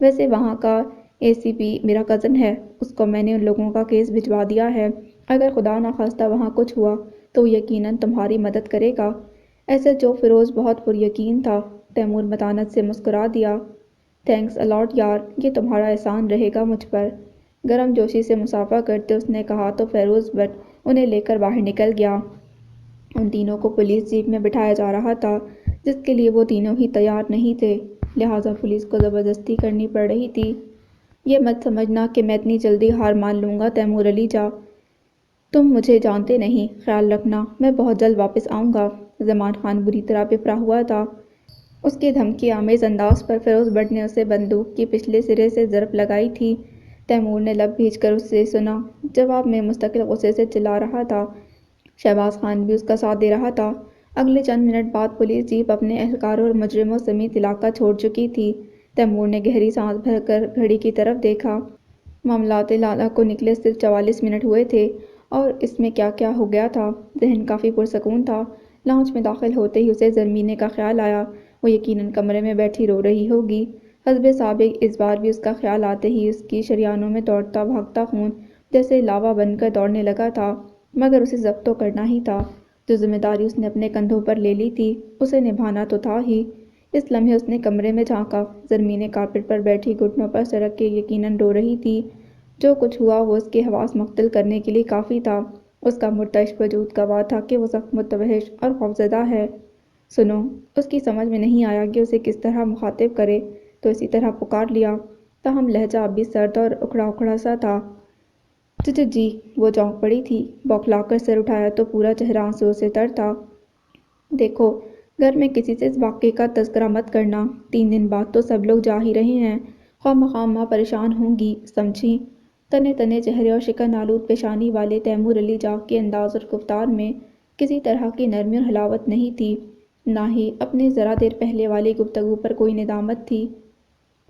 ویسے وہاں کا اے سی پی میرا کزن ہے، اس کو میں نے ان لوگوں کا کیس بھجوا دیا ہے، اگر خدا نخواستہ وہاں کچھ ہوا تو وہ یقیناً تمہاری مدد کرے گا۔ ایسے جو فیروز بہت پر یقین تھا، تیمور متانت سے مسکرا دیا۔ تھینکس الاٹ یار، یہ تمہارا احسان رہے گا مجھ پر، گرم جوشی سے مصافحہ کرتے اس نے کہا تو فیروز بٹ انہیں لے کر باہر نکل گیا۔ ان تینوں کو پولیس جیپ میں بٹھایا جا رہا تھا جس کے لیے وہ تینوں ہی تیار نہیں تھے، لہٰذا پولیس کو زبردستی کرنی پڑ رہی تھی۔ یہ مت سمجھنا کہ میں اتنی جلدی ہار مان لوں گا تیمور علی جاں، تم مجھے جانتے نہیں، خیال رکھنا میں بہت جلد واپس آؤں گا۔ زمان خان بری طرح بپھرا ہوا تھا۔ اس کے دھمکی آمیز انداز پر فیروز بٹ نے اسے بندوق کی پچھلے سرے سے ضرب لگائی تھی۔ تیمور نے لب بھیج کر اس سے سنا، جواب میں مستقل غصے سے چلا رہا تھا۔ شہباز خان بھی اس کا ساتھ دے رہا تھا۔ اگلے چند منٹ بعد پولیس جیپ اپنے اہلکاروں اور مجرموں سمیت علاقہ چھوڑ چکی تھی۔ تیمور نے گہری سانس بھر کر گھڑی کی طرف دیکھا۔ معاملات لالہ کو نکلے صرف 44 منٹ ہوئے تھے اور اس میں کیا کیا ہو گیا تھا۔ ذہن کافی پرسکون تھا۔ لاؤنج میں داخل ہوتے ہی اسے زرمینے کا خیال آیا، وہ یقیناً کمرے میں بیٹھی رو رہی ہوگی۔ حسبِ سابق اس بار بھی اس کا خیال آتے ہی اس کی شریانوں میں دوڑتا بھاگتا خون جیسے لاوا بن کر دوڑنے لگا تھا، مگر اسے ضبط تو کرنا ہی تھا۔ جو ذمہ داری اس نے اپنے کندھوں پر لے لی تھی اسے نبھانا تو تھا ہی۔ اس لمحے اس نے کمرے میں جھانکا، زرمینے کارپٹ پر بیٹھی گھٹنوں پر سرک کے یقیناً رو رہی تھی۔ جو کچھ ہوا وہ اس کے حواس مختل کرنے کے لیے کافی تھا۔ اس کا مرتعش وجود گواہ تھا کہ وہ سخت متوحش اور خوفزدہ ہے۔ سنو۔ اس کی سمجھ میں نہیں آیا کہ اسے کس طرح مخاطب کرے، تو اسی طرح پکار لیا، تاہم لہجہ اب بھی سرد اور اکھڑا اکھڑا سا تھا۔ جی۔ وہ چونک پڑی تھی، بوکھلا کر سر اٹھایا تو پورا چہرہ آنسوؤں سے تر تھا۔ دیکھو، گھر میں کسی سے اس واقعے کا تذکرہ مت کرنا، 3 دن بعد تو سب لوگ جا ہی رہے ہیں، خواہ مخواہ اماں پریشان ہوں گی، سمجھی؟ تنے تنے چہرے اور شکن آلود پیشانی والے تیمور علی جاہ کے انداز اور گفتار میں کسی طرح کی نرمی اور حلاوت نہیں تھی، نہ ہی اپنے ذرا دیر پہلے والی گفتگو پر کوئی ندامت تھی۔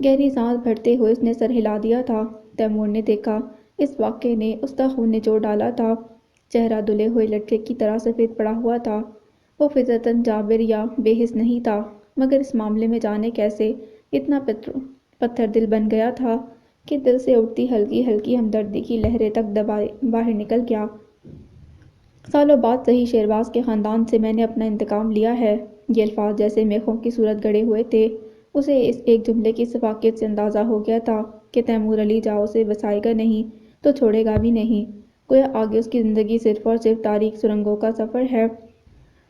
گہری سانس بھرتے ہوئے اس نے سر ہلا دیا تھا۔ تیمور نے دیکھا اس واقعے نے اس کا خون نچوڑ ڈالا تھا، چہرہ دھلے ہوئے لٹکے کی طرح سفید پڑا ہوا تھا۔ وہ فطرتاً جابر یا بے حس نہیں تھا، مگر اس معاملے میں جانے کیسے اتنا پتھر دل بن گیا تھا کہ دل سے اٹھتی ہلکی ہلکی ہمدردی کی لہریں تک دبائے باہر نکل گیا۔ سالوں بعد صحیح شہرباز کے خاندان سے میں نے اپنا انتقام لیا ہے۔ یہ الفاظ جیسے میخوں کی صورت گڑھے ہوئے تھے۔ اسے اس ایک جملے کی سفاکیت سے اندازہ ہو گیا تھا کہ تیمور علی جاہ اسے بسائے گا نہیں تو چھوڑے گا بھی نہیں، گویا آگے اس کی زندگی صرف اور صرف تاریک سرنگوں کا سفر ہے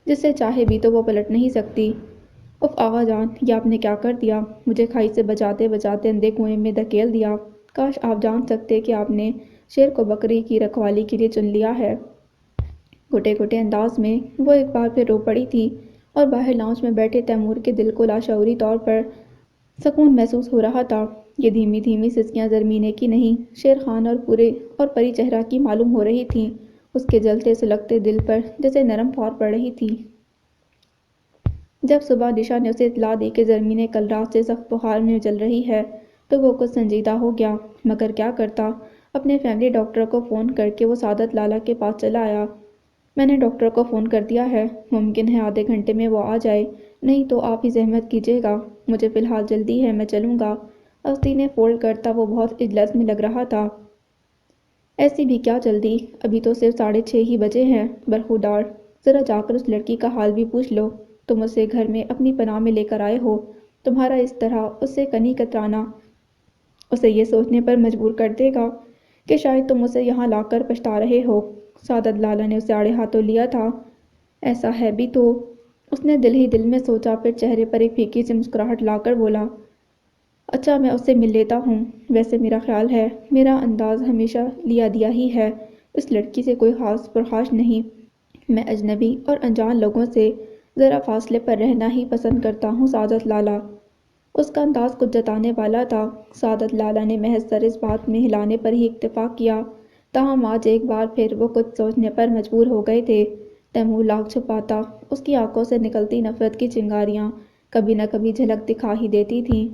جس سے چاہے بھی تو وہ پلٹ نہیں سکتی۔ اف آغا جان، یہ آپ نے کیا کر دیا؟ مجھے کھائی سے بچاتے بچاتے اندھے کنویں میں دھکیل دیا۔ کاش آپ جان سکتے کہ آپ نے شیر کو بکری کی رکھوالی کے لیے چن لیا ہے۔ گھٹے گھٹے انداز میں وہ ایک بار پھر رو پڑی تھی اور باہر لاؤنج میں بیٹھے تیمور کے دل کو لاشعوری طور پر سکون محسوس ہو رہا تھا۔ یہ دھیمی دھیمی سسکیاں زرمینے کی نہیں، شیر خان اور پری چہرہ کی معلوم ہو رہی تھیں، اس کے جلتے سلگتے دل پر جیسے نرم فور پڑ رہی تھی۔ جب صبح نشا نے اسے اطلاع دی کہ زرمینے کل رات سے سخت بخار میں جل رہی ہے تو وہ کچھ سنجیدہ ہو گیا، مگر کیا کرتا؟ اپنے فیملی ڈاکٹر کو فون کر کے وہ سعادت لالا کے پاس چلا آیا۔ میں نے ڈاکٹر کو فون کر دیا ہے، ممکن ہے آدھے گھنٹے میں وہ آ جائے، نہیں تو آپ ہی زحمت کیجیے گا، مجھے فی الحال جلدی ہے، میں چلوں گا۔ آستینیں فولڈ کرتا وہ بہت اجلس میں لگ رہا تھا۔ ایسی بھی کیا جلدی، ابھی تو صرف 6:30 ہی بجے ہیں۔ برخوردار، ذرا جا کر اس لڑکی کا حال بھی پوچھ لو، تم اسے گھر میں اپنی پناہ میں لے کر آئے ہو، تمہارا اس طرح اس سے کنی کترانا اسے یہ سوچنے پر مجبور کر دے گا کہ شاید تم اسے یہاں لا کر پچھتا رہے ہو۔ سعادت لالا نے اسے آڑے ہاتھوں لیا تھا۔ ایسا ہے بھی تو، اس نے دل ہی دل میں سوچا، پھر چہرے پر ایک پھیکی سی مسکراہٹ لا کر بولا، اچھا میں اس سے مل لیتا ہوں، ویسے میرا خیال ہے میرا انداز ہمیشہ لیا دیا ہی ہے، اس لڑکی سے کوئی خاص پرخاش نہیں، میں اجنبی اور انجان لوگوں سے ذرا فاصلے پر رہنا ہی پسند کرتا ہوں سعادت لالا۔ اس کا انداز کچھ جتانے والا تھا۔ سعادت لالا نے محض سر اس بات میں ہلانے پر ہی اکتفا کیا، تاہم آج ایک بار پھر وہ کچھ سوچنے پر مجبور ہو گئے تھے۔ تیمور لاکھ چھپاتا، اس کی آنکھوں سے نکلتی نفرت کی چنگاریاں کبھی نہ کبھی جھلک دکھا ہی دیتی تھیں۔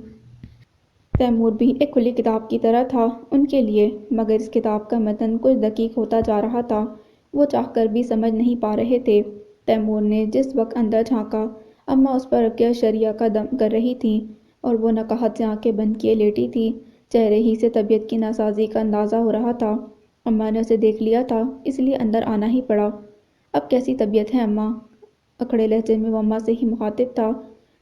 تیمور بھی ایک کھلی کتاب کی طرح تھا ان کے لیے، مگر اس کتاب کا متن کچھ دقیق ہوتا جا رہا تھا، وہ چاہ کر بھی سمجھ نہیں پا رہے تھے۔ تیمور نے جس وقت اندر جھانکا، اماں اس پر رقیہ شریعہ کا دم کر رہی تھیں اور وہ نقاہت سے آنکھیں بند کیے لیٹی تھی، چہرے ہی سے طبیعت کی ناسازی کا اندازہ ہو رہا تھا۔ اماں نے اسے دیکھ لیا تھا، اس لیے اندر آنا ہی پڑا۔ اب کیسی طبیعت ہے اماں؟ اکھڑے لہجے میں وہ اماں سے ہی مخاطب تھا۔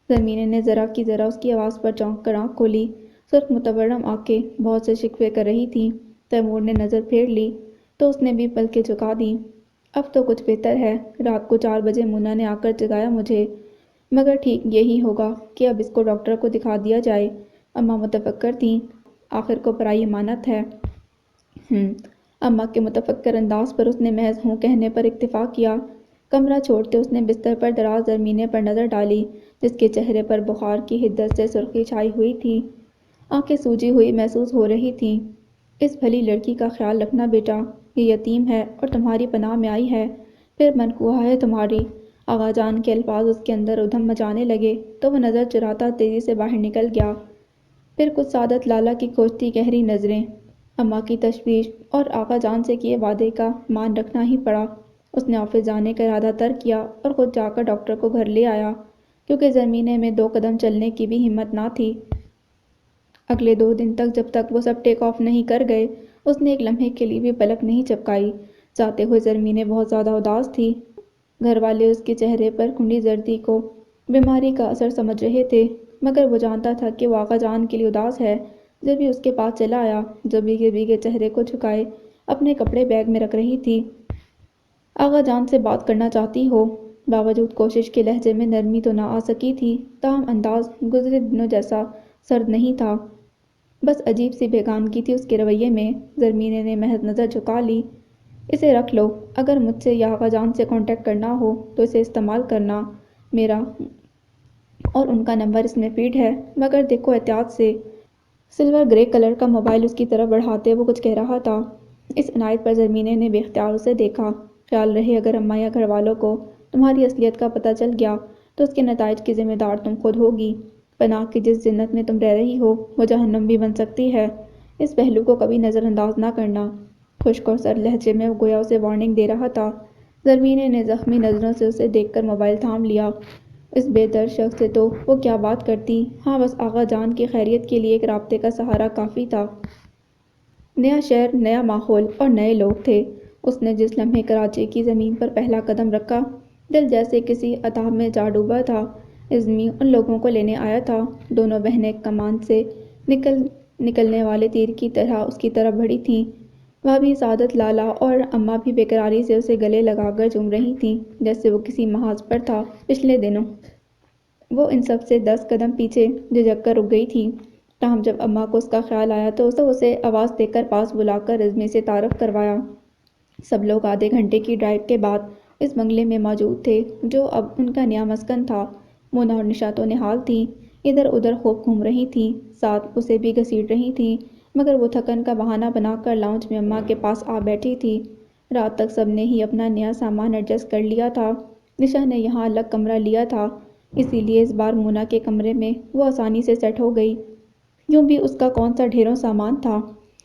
زرمینے نے ذرا کی ذرا اس کی آواز پر چونک کر آنکھ کھولی، سرخ متورم آنکھیں بہت سے شکوے کر رہی تھیں۔ تیمور نے نظر پھیر لی تو اس نے بھی پلکیں جھکا دیں۔ اب تو کچھ بہتر ہے، رات کو 4 بجے مونا نے آ کر جگایا مجھے، مگر ٹھیک یہی ہوگا کہ اب اس کو ڈاکٹر کو دکھا دیا جائے۔ اماں متفکر تھیں، آخر کو پرائی امانت ہے۔ اماں کے متفکر انداز پر اس نے محض ہوں کہنے پر اکتفا کیا۔ کمرہ چھوڑتے اس نے بستر پر دراز زرمینے پر نظر ڈالی، جس کے چہرے پر بخار کی حدت سے سرخی چھائی ہوئی تھی، آنکھیں سوجی ہوئی محسوس ہو رہی تھیں۔ اس بھلی لڑکی کا خیال رکھنا بیٹا، یہ یتیم ہے اور تمہاری پناہ میں آئی ہے، پھر منقوہ ہے تمہاری۔ آغا جان کے الفاظ اس کے اندر ادھم مچانے لگے تو وہ نظر چراتا تیزی سے باہر نکل گیا۔ پھر کچھ سعادت لالا کی کھوجتی گہری نظریں، اماں کی تشویش اور آغا جان سے کیے وعدے کا مان رکھنا ہی پڑا۔ اس نے آفس جانے کا ارادہ ترک کیا اور خود جا کر ڈاکٹر کو گھر لے آیا، کیونکہ زرمینے میں 2 قدم چلنے کی بھی ہمت نہ تھی۔ اگلے 2 دن تک جب تک وہ سب ٹیک آف نہیں کر گئے، اس نے ایک لمحے کے لیے بھی پلک نہیں جھپکائی۔ ساتے ہوئے زرمینے بہت زیادہ اداس تھی، گھر والے اس کے چہرے پر کھنڈی زردی کو بیماری کا اثر سمجھ رہے تھے، مگر وہ جانتا تھا کہ وہ آغا جان کے لیے اداس ہے۔ جب یہ اس کے پاس چلا آیا، جو بھیگے بھیگے چہرے کو جھکائے اپنے کپڑے بیگ میں رکھ رہی تھی، آغا جان سے بات کرنا چاہتی ہو؟ باوجود کوشش کے لہجے میں نرمی تو نہ آ سکی تھی، تاہم انداز گزرے دنوں جیسا سرد نہیں تھا، بس عجیب سی بیگانگی تھی اس کے رویے میں۔ زرمینے نے محض نظر جھکا لی۔ اسے رکھ لو، اگر مجھ سے یا آغا جان سے کانٹیکٹ کرنا ہو تو اسے استعمال کرنا، میرا اور ان کا نمبر اس میں فیڈ ہے، مگر دیکھو احتیاط سے۔ سلور گرے کلر کا موبائل اس کی طرف بڑھاتے وہ کچھ کہہ رہا تھا۔ اس عنایت پر زرمینے نے بے اختیار اسے دیکھا۔ خیال رہے اگر اماں یا گھر والوں کو تمہاری اصلیت کا پتہ چل گیا تو اس کے نتائج کی ذمہ دار تم خود ہوگی۔ پناہ کی جس جنت میں تم رہ رہی ہو وہ جہنم بھی بن سکتی ہے، اس پہلو کو کبھی نظر انداز نہ کرنا۔ خشک اور سرد لہجے میں وہ گویا اسے وارننگ دے رہا تھا۔ زرمینے نے زخمی نظروں سے اسے دیکھ کر موبائل تھام لیا۔ اس بے درد شخص سے تو وہ کیا بات کرتی، ہاں بس آغا جان کی خیریت کے لیے ایک رابطے کا سہارا کافی تھا۔ نیا شہر، نیا ماحول اور نئے لوگ تھے۔ اس نے جس لمحے کراچی کی زمین پر پہلا قدم رکھا، دل جیسے کسی عطاب میں جا ڈوبا تھا۔ عزمی ان لوگوں کو لینے آیا تھا۔ دونوں بہنیں کمان سے نکلنے والے تیر کی طرح اس کی طرف بڑھی تھیں۔ بھابھی سعادت لالا اور اماں بھی بے قراری سے اسے گلے لگا کر چوم رہی تھیں، جیسے وہ کسی محاذ پر تھا۔ پچھلے دنوں وہ ان سب سے 10 قدم پیچھے جھجک کر رک گئی تھی، تاہم جب اماں کو اس کا خیال آیا تو اسے آواز دے کر پاس بلا کر عزمی سے تعارف کروایا۔ سب لوگ آدھے گھنٹے کی ڈرائیو کے بعد اس بنگلے میں موجود تھے جو اب ان کا نیا مسکن تھا۔ مونا اور نشا تو نہال تھیں، ادھر ادھر خوب گھوم رہی تھیں، ساتھ اسے بھی گھسیٹ رہی تھیں، مگر وہ تھکن کا بہانہ بنا کر لاؤنج میں اماں کے پاس آ بیٹھی تھی۔ رات تک سب نے ہی اپنا نیا سامان ایڈجسٹ کر لیا تھا۔ نشا نے یہاں الگ کمرہ لیا تھا، اسی لیے اس بار مونا کے کمرے میں وہ آسانی سے سیٹ ہو گئی۔ یوں بھی اس کا کون سا ڈھیروں سامان تھا۔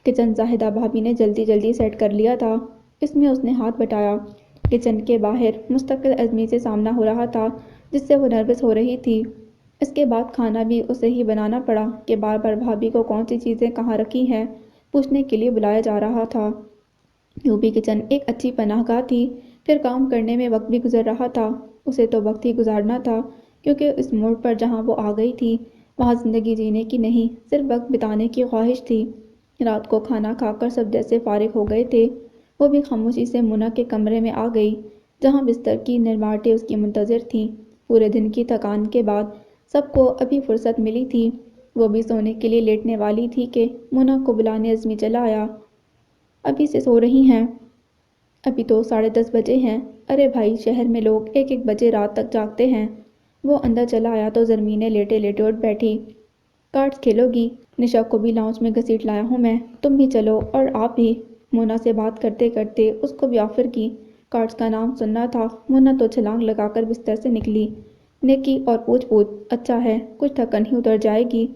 کچن زاہدہ بھابھی نے جلدی جلدی سیٹ کر لیا تھا، اس میں اس نے ہاتھ بٹایا۔ کچن کے باہر مستقل عزمی سے سامنا ہو رہا تھا جس سے وہ نروس ہو رہی تھی۔ اس کے بعد کھانا بھی اسے ہی بنانا پڑا کہ بار بار بھابھی کو کون سی چیزیں کہاں رکھی ہیں پوچھنے کے لیے بلایا جا رہا تھا۔ یوں بھی کچن ایک اچھی پناہ گاہ تھی، پھر کام کرنے میں وقت بھی گزر رہا تھا۔ اسے تو وقت ہی گزارنا تھا، کیونکہ اس موڑ پر جہاں وہ آ گئی تھی وہاں زندگی جینے کی نہیں، صرف وقت بتانے کی خواہش تھی۔ رات کو کھانا کھا کر سب جیسے فارغ ہو گئے تھے، وہ بھی خاموشی سے مونا کے کمرے میں آ گئی، جہاں بستر کی نرماٹیں اس کی منتظر تھیں۔ پورے دن کی تھکان کے بعد سب کو ابھی فرصت ملی تھی، وہ بھی سونے کے لیے لیٹنے والی تھی کہ مونا کو بلانے عزمی چلا آیا۔ ابھی سے سو رہی ہیں؟ ابھی تو 10:30 بجے ہیں۔ ارے بھائی، شہر میں لوگ 1-1 بجے رات تک جاگتے ہیں۔ وہ اندر چلا آیا تو زرمینے لیٹے لیٹے اٹھ بیٹھی۔ کارڈز کھیلو گی؟ نشا کو بھی لاؤنج میں گھسیٹ لایا ہوں میں، تم بھی چلو اور آپ بھی۔ مونا سے بات کرتے کرتے اس کو بھی آفر کی۔ کارڈز کا نام سننا تھا۔ مونا تو چھلانگ لگا کر بستر سے نکلی۔ نیکی اور پوچھ پوچھ، اچھا ہے کچھ تھکن ہی اتر جائے گی۔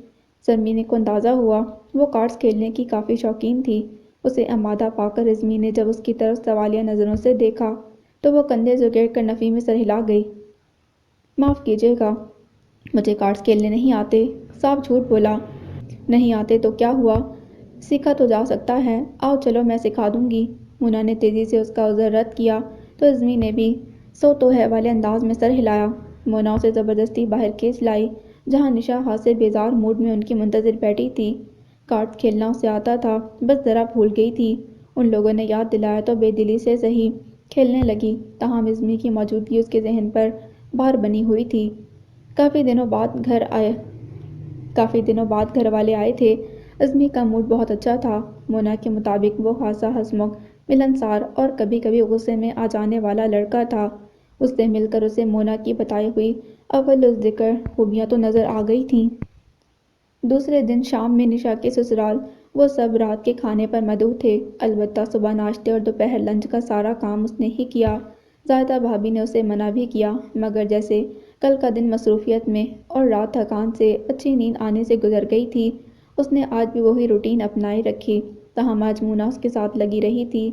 زرمینے کو اندازہ ہوا وہ کارڈز کھیلنے کی کافی شوقین تھی۔ اسے آمادہ پا کر عزمی نے جب اس کی طرف سوالیہ نظروں سے دیکھا تو وہ کندھے جھکیڑ کر نفی میں سر ہلا گئی۔ معاف کیجیے گا، مجھے کارڈز کھیلنے نہیں آتے۔ صاف جھوٹ بولا۔ نہیں آتے تو کیا ہوا، سیکھا تو جا سکتا ہے، آؤ چلو میں سکھا دوں گی۔ مونا نے تیزی سے اس کا عذر رد کیا تو عزمی نے بھی سو تو ہے والے انداز میں سر ہلایا۔ مونا اسے زبردستی باہر کھینچ لائی، جہاں نشا ہاتھ سے بیزار موڈ میں ان کی منتظر بیٹھی تھی۔ کارڈز کھیلنا اسے آتا تھا، بس ذرا بھول گئی تھی۔ ان لوگوں نے یاد دلایا تو بے دلی سے صحیح کھیلنے لگی، تاہم عزمی کی موجودگی اس کے ذہن پر بار بنی ہوئی تھی۔ کافی دنوں بعد گھر والے آئے تھے۔ عزمی کا موڈ بہت اچھا تھا۔ مونا کے مطابق وہ خاصا ہنسمکھ، ملنسار اور کبھی کبھی غصے میں آ جانے والا لڑکا تھا۔ اس سے مل کر اسے مونا کی بتائی ہوئی اول الذکر خوبیاں تو نظر آ گئی تھیں۔ دوسرے دن شام میں نشا کے سسرال وہ سب رات کے کھانے پر مدعو تھے، البتہ صبح ناشتے اور دوپہر لنچ کا سارا کام اس نے ہی کیا۔ زاہدہ بھابھی نے اسے منع بھی کیا، مگر جیسے کل کا دن مصروفیت میں اور رات تھکان سے اچھی نیند آنے سے گزر گئی تھی، اس نے آج بھی وہی روٹین اپنائی رکھی، تاہم آج مونا اس کے ساتھ لگی رہی تھی۔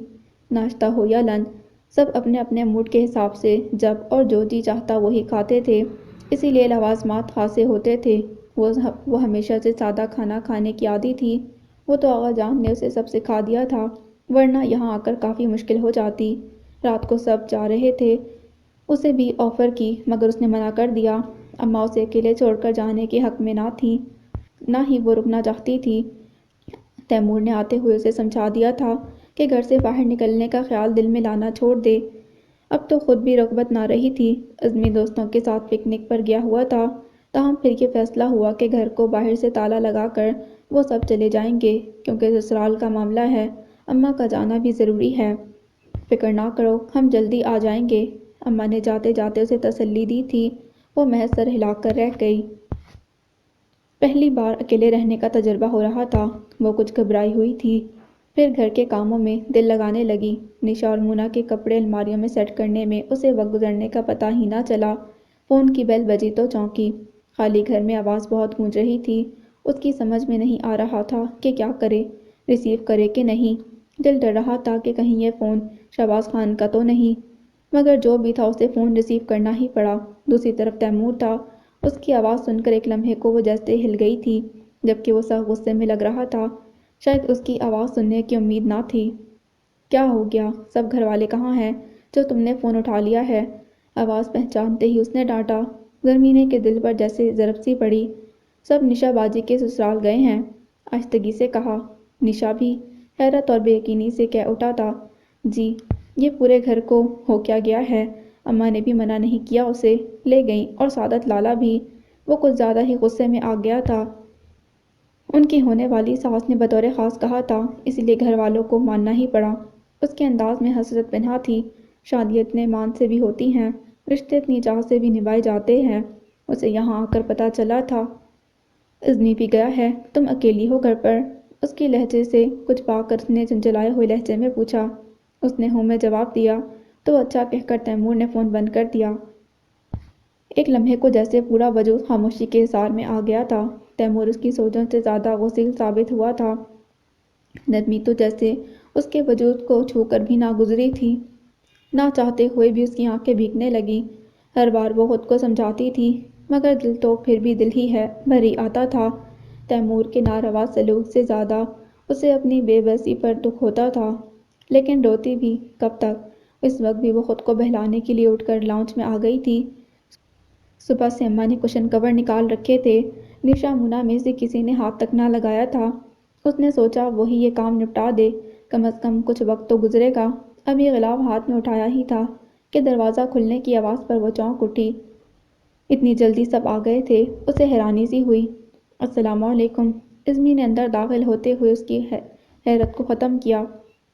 ناشتہ ہو یا لنچ، سب اپنے اپنے موڈ کے حساب سے جب اور جو جی چاہتا وہی کھاتے تھے، اسی لیے لوازمات خاصے ہوتے تھے۔ وہ ہمیشہ سے سادہ کھانا کھانے کی عادی تھی، وہ تو آغا جان نے اسے سب سکھا دیا تھا، ورنہ یہاں آ کر کافی مشکل ہو جاتی۔ رات کو سب جا رہے تھے، اسے بھی آفر کی، مگر اس نے منع کر دیا۔ اماں اسے اکیلے چھوڑ کر جانے کے حق میں نہ تھیں، نہ ہی وہ رکنا چاہتی تھی۔ تیمور نے آتے ہوئے اسے سمجھا دیا تھا کہ گھر سے باہر نکلنے کا خیال دل میں لانا چھوڑ دے۔ اب تو خود بھی رغبت نہ رہی تھی۔ عزمی دوستوں کے ساتھ پکنک پر گیا ہوا تھا، تاہم پھر یہ فیصلہ ہوا کہ گھر کو باہر سے تالا لگا کر وہ سب چلے جائیں گے، کیونکہ سسرال کا معاملہ ہے، اماں کا جانا بھی ضروری ہے۔ فکر نہ کرو، ہم جلدی آ جائیں گے، اماں نے جاتے جاتے اسے تسلی دی تھی۔ وہ محض سر ہلا کر رہ گئی۔ پہلی بار اکیلے رہنے کا تجربہ ہو رہا تھا، وہ کچھ گھبرائی ہوئی تھی۔ پھر گھر کے کاموں میں دل لگانے لگی۔ نشا اور مونا کے کپڑے الماریوں میں سیٹ کرنے میں اسے وقت گزرنے کا پتہ ہی نہ چلا۔ فون کی بیل بجی تو چونکی۔ خالی گھر میں آواز بہت گونج رہی تھی۔ اس کی سمجھ میں نہیں آ رہا تھا کہ کیا کرے، ریسیو کرے کہ نہیں۔ دل ڈر رہا تھا کہ کہیں یہ فون شہباز خان کا تو نہیں، مگر جو بھی تھا اسے فون ریسیو کرنا ہی پڑا۔ دوسری طرف تیمور تھا۔ اس کی آواز سن کر ایک لمحے کو وہ جیسے ہل گئی تھی، جبکہ وہ سخت غصے میں لگ رہا تھا۔ شاید اس کی آواز سننے کی امید نہ تھی۔ کیا ہو گیا؟ سب گھر والے کہاں ہیں جو تم نے فون اٹھا لیا ہے؟ آواز پہچانتے ہی اس نے ڈانٹا۔ زرمینے کے دل پر جیسے ضرب سی پڑی۔ سب نشا باجی کے سسرال گئے ہیں، آہستگی سے کہا۔ نشا بھی حیرت اور بے یقینی سے کہہ اٹھا تھا، جی، یہ پورے گھر کو ہو کیا گیا ہے؟ اماں نے بھی منع نہیں کیا اسے لے گئیں، اور سعادت لالا بھی۔ وہ کچھ زیادہ ہی غصے میں آ گیا تھا۔ ان کی ہونے والی ساس نے بطور خاص کہا تھا، اس لیے گھر والوں کو ماننا ہی پڑا۔ اس کے انداز میں حسرت پنہاں تھی۔ شادی اتنے مان سے بھی ہوتی ہیں، رشتے اتنی چاہ سے بھی نبھائے جاتے ہیں۔ اسے یہاں آ کر پتہ چلا تھا۔ عزمی بھی گیا ہے، تم اکیلی ہو گھر پر؟ اس کے لہجے سے کچھ پا کر اس نے چنچلائے ہوئے لہجے میں پوچھا۔ اس نے ہوں میں جواب دیا۔ تو اچھا کہہ کر تیمور نے فون بند کر دیا۔ ایک لمحے کو جیسے پورا وجود خاموشی کے حصار میں آ گیا تھا۔ تیمور اس کی سوچوں سے زیادہ غسیل ثابت ہوا تھا۔ نرمی تو جیسے اس کے وجود کو چھو کر بھی نہ گزری تھی۔ نہ چاہتے ہوئے بھی اس کی آنکھیں بھیگنے لگیں۔ ہر بار وہ خود کو سمجھاتی تھی، مگر دل تو پھر بھی دل ہی ہے، بھر ہی آتا تھا۔ تیمور کے ناروا سلوک سے زیادہ اسے اپنی بے بسی پر دکھ ہوتا تھا۔ لیکن روتی بھی کب تک؟ اس وقت بھی وہ خود کو بہلانے کے لیے اٹھ کر لاؤنج میں آ گئی تھی۔ صبح سے اماں نے کشن کور نکال رکھے تھے، نشا مونا میں سے کسی نے ہاتھ تک نہ لگایا تھا۔ اس نے سوچا وہی یہ کام نپٹا دے، کم از کم کچھ وقت تو گزرے گا۔ ابھی غلاف ہاتھ میں اٹھایا ہی تھا کہ دروازہ کھلنے کی آواز پر وہ چونک اٹھی۔ اتنی جلدی سب آ گئے تھے، اسے حیرانی سی ہوئی۔ السلام علیکم، عزمی نے اندر داخل ہوتے ہوئے اس کی حیرت کو ختم کیا۔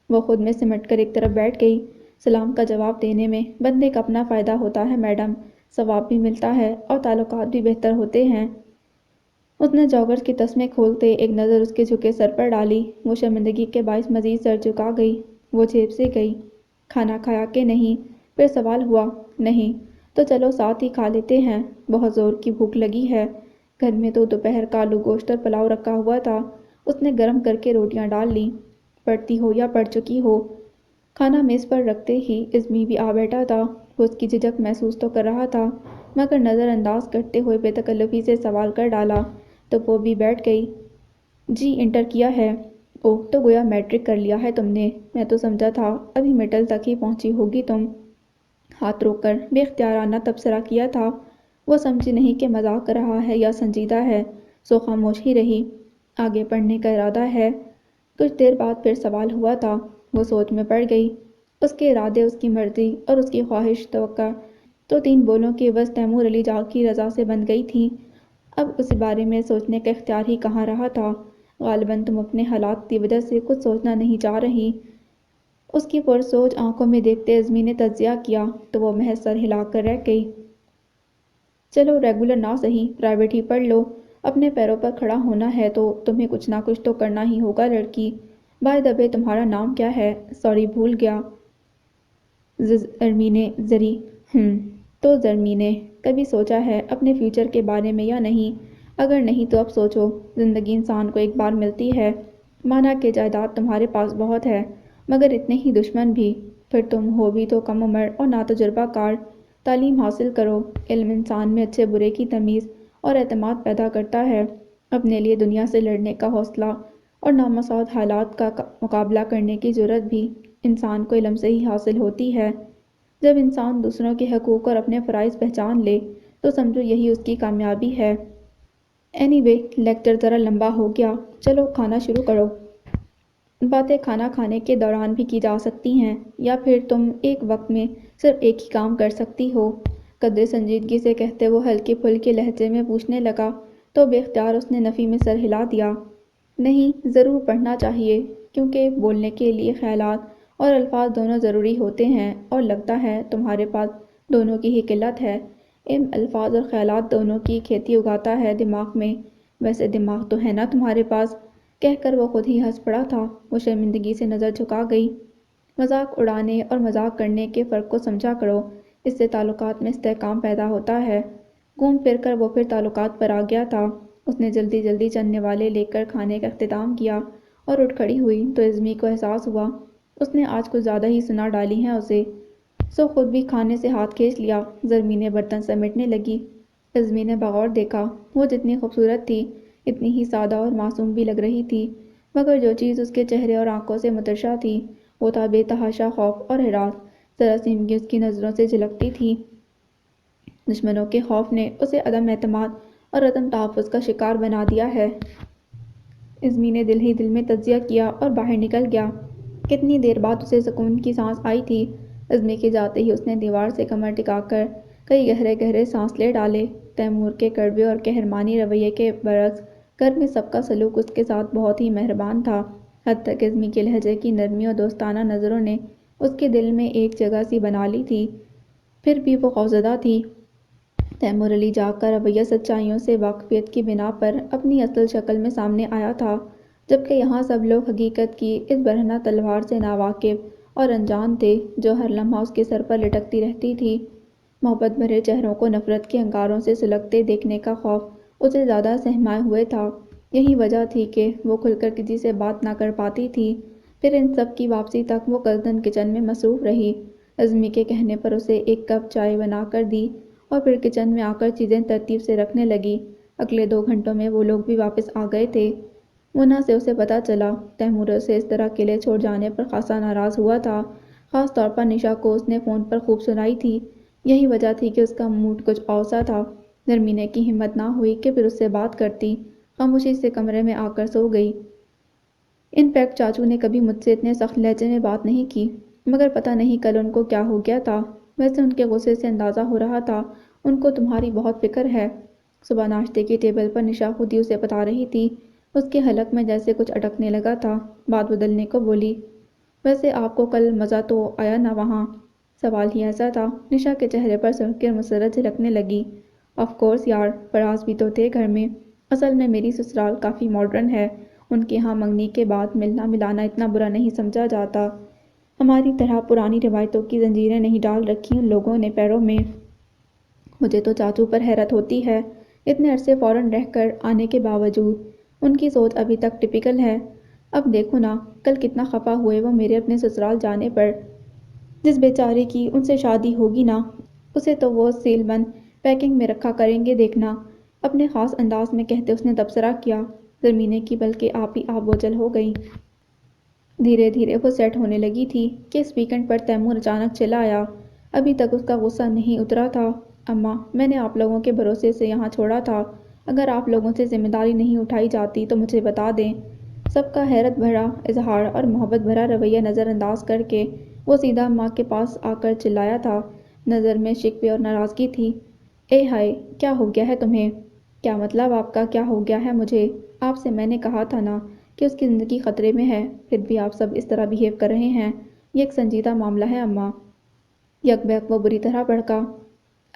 وہ خود میں سمٹ کر ایک طرف بیٹھ گئی۔ سلام کا جواب دینے میں بندے کا اپنا فائدہ ہوتا ہے میڈم، ثواب بھی ملتا ہے اور تعلقات بھی بہتر ہوتے ہیں۔ اس نے جاگرس کے تسمے کھولتے ایک نظر اس کے جھکے سر پر ڈالی۔ وہ شرمندگی کے باعث مزید سر جھکا گئی۔ وہ جیب سے گئی۔ کھانا کھایا کہ نہیں؟ پھر سوال ہوا۔ نہیں۔ تو چلو ساتھ ہی کھا لیتے ہیں، بہت زور کی بھوک لگی ہے۔ گھر میں تو دوپہر کا آلو گوشت اور پلاؤ رکھا ہوا تھا، اس نے گرم کر کے روٹیاں ڈال لیں۔ پڑھتی ہو یا پڑھ چکی ہو؟ کھانا میز پر رکھتے ہی عزمی بھی آ بیٹھا تھا۔ وہ اس کی جھجک محسوس تو کر رہا تھا، مگر نظر انداز کرتے ہوئے بے تکلفی سے سوال کر ڈالا تو وہ بھی بیٹھ گئی۔ جی، انٹر کیا ہے؟ اوہ، تو گویا میٹرک کر لیا ہے تم نے، میں تو سمجھا تھا ابھی مڈل تک ہی پہنچی ہوگی تم۔ ہاتھ روک کر بے اختیارانہ تبصرہ کیا تھا۔ وہ سمجھی نہیں کہ مذاق کر رہا ہے یا سنجیدہ ہے، سو خاموش ہی رہی۔ آگے پڑھنے کا ارادہ ہے؟ کچھ دیر بعد پھر سوال ہوا تھا۔ وہ سوچ میں پڑ گئی۔ اس کے ارادے، اس کی مرضی اور اس کی خواہش توقع تو تین بولوں کے عوض تیمور علی جان کی رضا سے بن گئی تھی۔ اب اس بارے میں سوچنے کا اختیار ہی کہاں رہا تھا۔ غالباً تم اپنے حالات کی وجہ سے کچھ سوچنا نہیں چاہ رہی۔ اس کی پرسوچ آنکھوں میں دیکھتے عزمی نے تجزیہ کیا تو وہ محض سر ہلا کر رہ گئی۔ چلو ریگولر نہ سہی، پرائیویٹ ہی پڑھ لو، اپنے پیروں پر کھڑا ہونا ہے تو تمہیں کچھ نہ کچھ تو کرنا ہی ہوگا لڑکی۔ بائے دی وے تمہارا نام کیا ہے؟ سوری بھول گیا۔ زرمینے زری تو زرمینے، کبھی سوچا ہے اپنے فیوچر کے بارے میں یا نہیں؟ اگر نہیں تو اب سوچو، زندگی انسان کو ایک بار ملتی ہے، مانا کہ جائیداد تمہارے پاس بہت ہے، مگر اتنے ہی دشمن بھی۔ پھر تم ہو بھی تو کم عمر اور ناتجربہ کار۔ تعلیم حاصل کرو، علم انسان میں اچھے برے کی تمیز اور اعتماد پیدا کرتا ہے۔ اپنے لیے دنیا سے لڑنے کا حوصلہ اور نامساعد حالات کا مقابلہ کرنے کی جرأت بھی انسان کو علم سے ہی حاصل ہوتی ہے۔ جب انسان دوسروں کے حقوق اور اپنے فرائض پہچان لے تو سمجھو یہی اس کی کامیابی ہے۔ اینی وے، لیکچر ذرا لمبا ہو گیا، چلو کھانا شروع کرو۔ باتیں کھانا کھانے کے دوران بھی کی جا سکتی ہیں، یا پھر تم ایک وقت میں صرف ایک ہی کام کر سکتی ہو؟ قدر سنجیدگی سے کہتے وہ ہلکے پھلکے لہجے میں پوچھنے لگا تو بے اختیار اس نے نفی میں سر ہلا دیا۔ نہیں، ضرور پڑھنا چاہیے، کیونکہ بولنے کے لیے خیالات اور الفاظ دونوں ضروری ہوتے ہیں، اور لگتا ہے تمہارے پاس دونوں کی ہی قلت ہے۔ علم الفاظ اور خیالات دونوں کی کھیتی اگاتا ہے دماغ میں۔ ویسے دماغ تو ہے نا تمہارے پاس؟ کہہ کر وہ خود ہی ہنس پڑا تھا۔ وہ شرمندگی سے نظر جھکا گئی۔ مذاق اڑانے اور مذاق کرنے کے فرق کو سمجھا کرو، اس سے تعلقات میں استحکام پیدا ہوتا ہے۔ گھوم پھر کر وہ پھر تعلقات پر آ گیا تھا۔ اس نے جلدی جلدی چلنے والے لے کر کھانے کا اختتام کیا اور اٹھ کھڑی ہوئی تو عزمی کو احساس ہوا اس نے آج کچھ زیادہ ہی سنا ڈالی ہیں اسے، سو خود بھی کھانے سے ہاتھ کھینچ لیا۔ زرمین برتن سمیٹنے لگی۔ عزمی نے بغور دیکھا۔ وہ جتنی خوبصورت تھی اتنی ہی سادہ اور معصوم بھی لگ رہی تھی، مگر جو چیز اس کے چہرے اور آنکھوں سے مترشح تھی وہ تھا بے تحاشا خوف اور ہراس۔ ذرا سی بھی اس کی نظروں سے جھلکتی تھی۔ دشمنوں کے خوف نے اسے عدم اعتماد اور عدم تحفظ کا شکار بنا دیا ہے۔ عزمی نے دل ہی دل میں تجزیہ کیا اور باہر نکل گیا۔ کتنی دیر بعد اسے سکون کی سانس آئی تھی۔ عزمی کے جاتے ہی اس نے دیوار سے کمر ٹکا کر کئی گہرے گہرے سانس لے ڈالے۔ تیمور کے کڑوے اور قہرمانی رویے کے برعکس گھر میں سب کا سلوک اس کے ساتھ بہت ہی مہربان تھا۔ حد تک عزمی کے لہجے کی نرمی اور دوستانہ نظروں نے اس کے دل میں ایک جگہ سی بنا لی تھی۔ پھر بھی وہ خوفزدہ تھی۔ تیمور علی جاگ کا رویہ سچائیوں سے واقفیت کی بنا پر اپنی اصل شکل میں سامنے آیا تھا، جبکہ یہاں سب لوگ حقیقت کی اس برہنہ تلوار سے ناواقف اور انجان تھے جو ہر لمحہ اس کے سر پر لٹکتی رہتی تھی۔ محبت بھرے چہروں کو نفرت کے انگاروں سے سلگتے دیکھنے کا خوف اسے زیادہ سہمائے ہوئے تھا۔ یہی وجہ تھی کہ وہ کھل کر کسی سے بات نہ کر پاتی تھی۔ پھر ان سب کی واپسی تک وہ قصداً کچن میں مصروف رہی۔ عزمی کے کہنے پر اسے ایک کپ چائے بنا کر دی اور پھر کچن میں آ کر چیزیں ترتیب سے رکھنے لگی۔ اگلے 2 گھنٹوں میں وہ لوگ بھی واپس آ گئے تھے۔ منا سے اسے پتہ چلا تیمور اسے اس طرح اکیلے چھوڑ جانے پر خاصا ناراض ہوا تھا۔ خاص طور پر نشا کو اس نے فون پر خوب سنائی تھی۔ یہی وجہ تھی کہ اس کا موڈ کچھ اور سا تھا۔ زرمینے کی ہمت نہ ہوئی کہ پھر اس سے بات کرتی۔ خاموشی سے کمرے میں آ کر سو گئی۔ ان فیکٹ چاچو نے کبھی مجھ سے اتنے سخت لہجے میں بات نہیں کی، مگر پتہ نہیں کل ان کو کیا ہو گیا تھا۔ ویسے ان کے غصے سے اندازہ ہو رہا تھا ان کو تمہاری بہت فکر ہے۔ صبح ناشتے کی ٹیبل پر نشا خود ہی اسے بتا رہی تھی۔ اس کے حلق میں جیسے کچھ اٹکنے لگا تھا۔ بات بدلنے کو بولی، ویسے آپ کو کل مزہ تو آیا نا وہاں؟ سوال ہی ایسا تھا۔ نشا کے چہرے پر سرخی اور مسرت جھلکنے لگی۔ آف کورس یار، فراز بھی تو تھے گھر میں۔ اصل میں میری سسرال کافی ماڈرن ہے۔ ان کے ہاں منگنی کے بعد ملنا ملانا اتنا برا نہیں سمجھا جاتا۔ ہماری طرح پرانی روایتوں کی زنجیریں نہیں ڈال رکھی ان لوگوں نے پیروں میں۔ مجھے تو چاچو پر حیرت ہوتی ہے، اتنے عرصے فورن رہ کر آنے کے باوجود ان کی سوچ ابھی تک ٹپیکل ہے۔ اب دیکھو نا کل کتنا خفا ہوئے وہ میرے اپنے سسرال جانے پر۔ جس بیچارے کی ان سے شادی ہوگی نا، اسے تو وہ سیل بند پیکنگ میں رکھا کریں گے دیکھنا۔ اپنے خاص انداز میں کہتے اس نے تبصرہ کیا۔ زرمینے کی بلکہ آپ ہی آپ بوجھل ہو گئی۔ دھیرے دھیرے وہ سیٹ ہونے لگی تھی کہ اس ویکنڈ پر تیمور اچانک چلا آیا۔ ابھی تک اس کا غصہ نہیں اترا تھا۔ اماں، میں نے آپ لوگوں کے بھروسے سے یہاں چھوڑا تھا، اگر آپ لوگوں سے ذمہ داری نہیں اٹھائی جاتی تو مجھے بتا دیں۔ سب کا حیرت بھرا اظہار اور محبت بھرا رویہ نظر انداز کر کے وہ سیدھا اماں کے پاس آ کر چلایا تھا۔ نظر میں شکوے اور ناراضگی تھی۔ اے ہائے، کیا ہو گیا ہے تمہیں؟ کیا مطلب آپ کا کیا ہو گیا ہے مجھے؟ آپ سے میں نے کہا تھا نا کہ اس کی زندگی خطرے میں ہے، پھر بھی آپ سب اس طرح بیہیو کر رہے ہیں۔ یہ ایک سنجیدہ معاملہ ہے اماں۔ یک بیک وہ بری طرح بھڑکا۔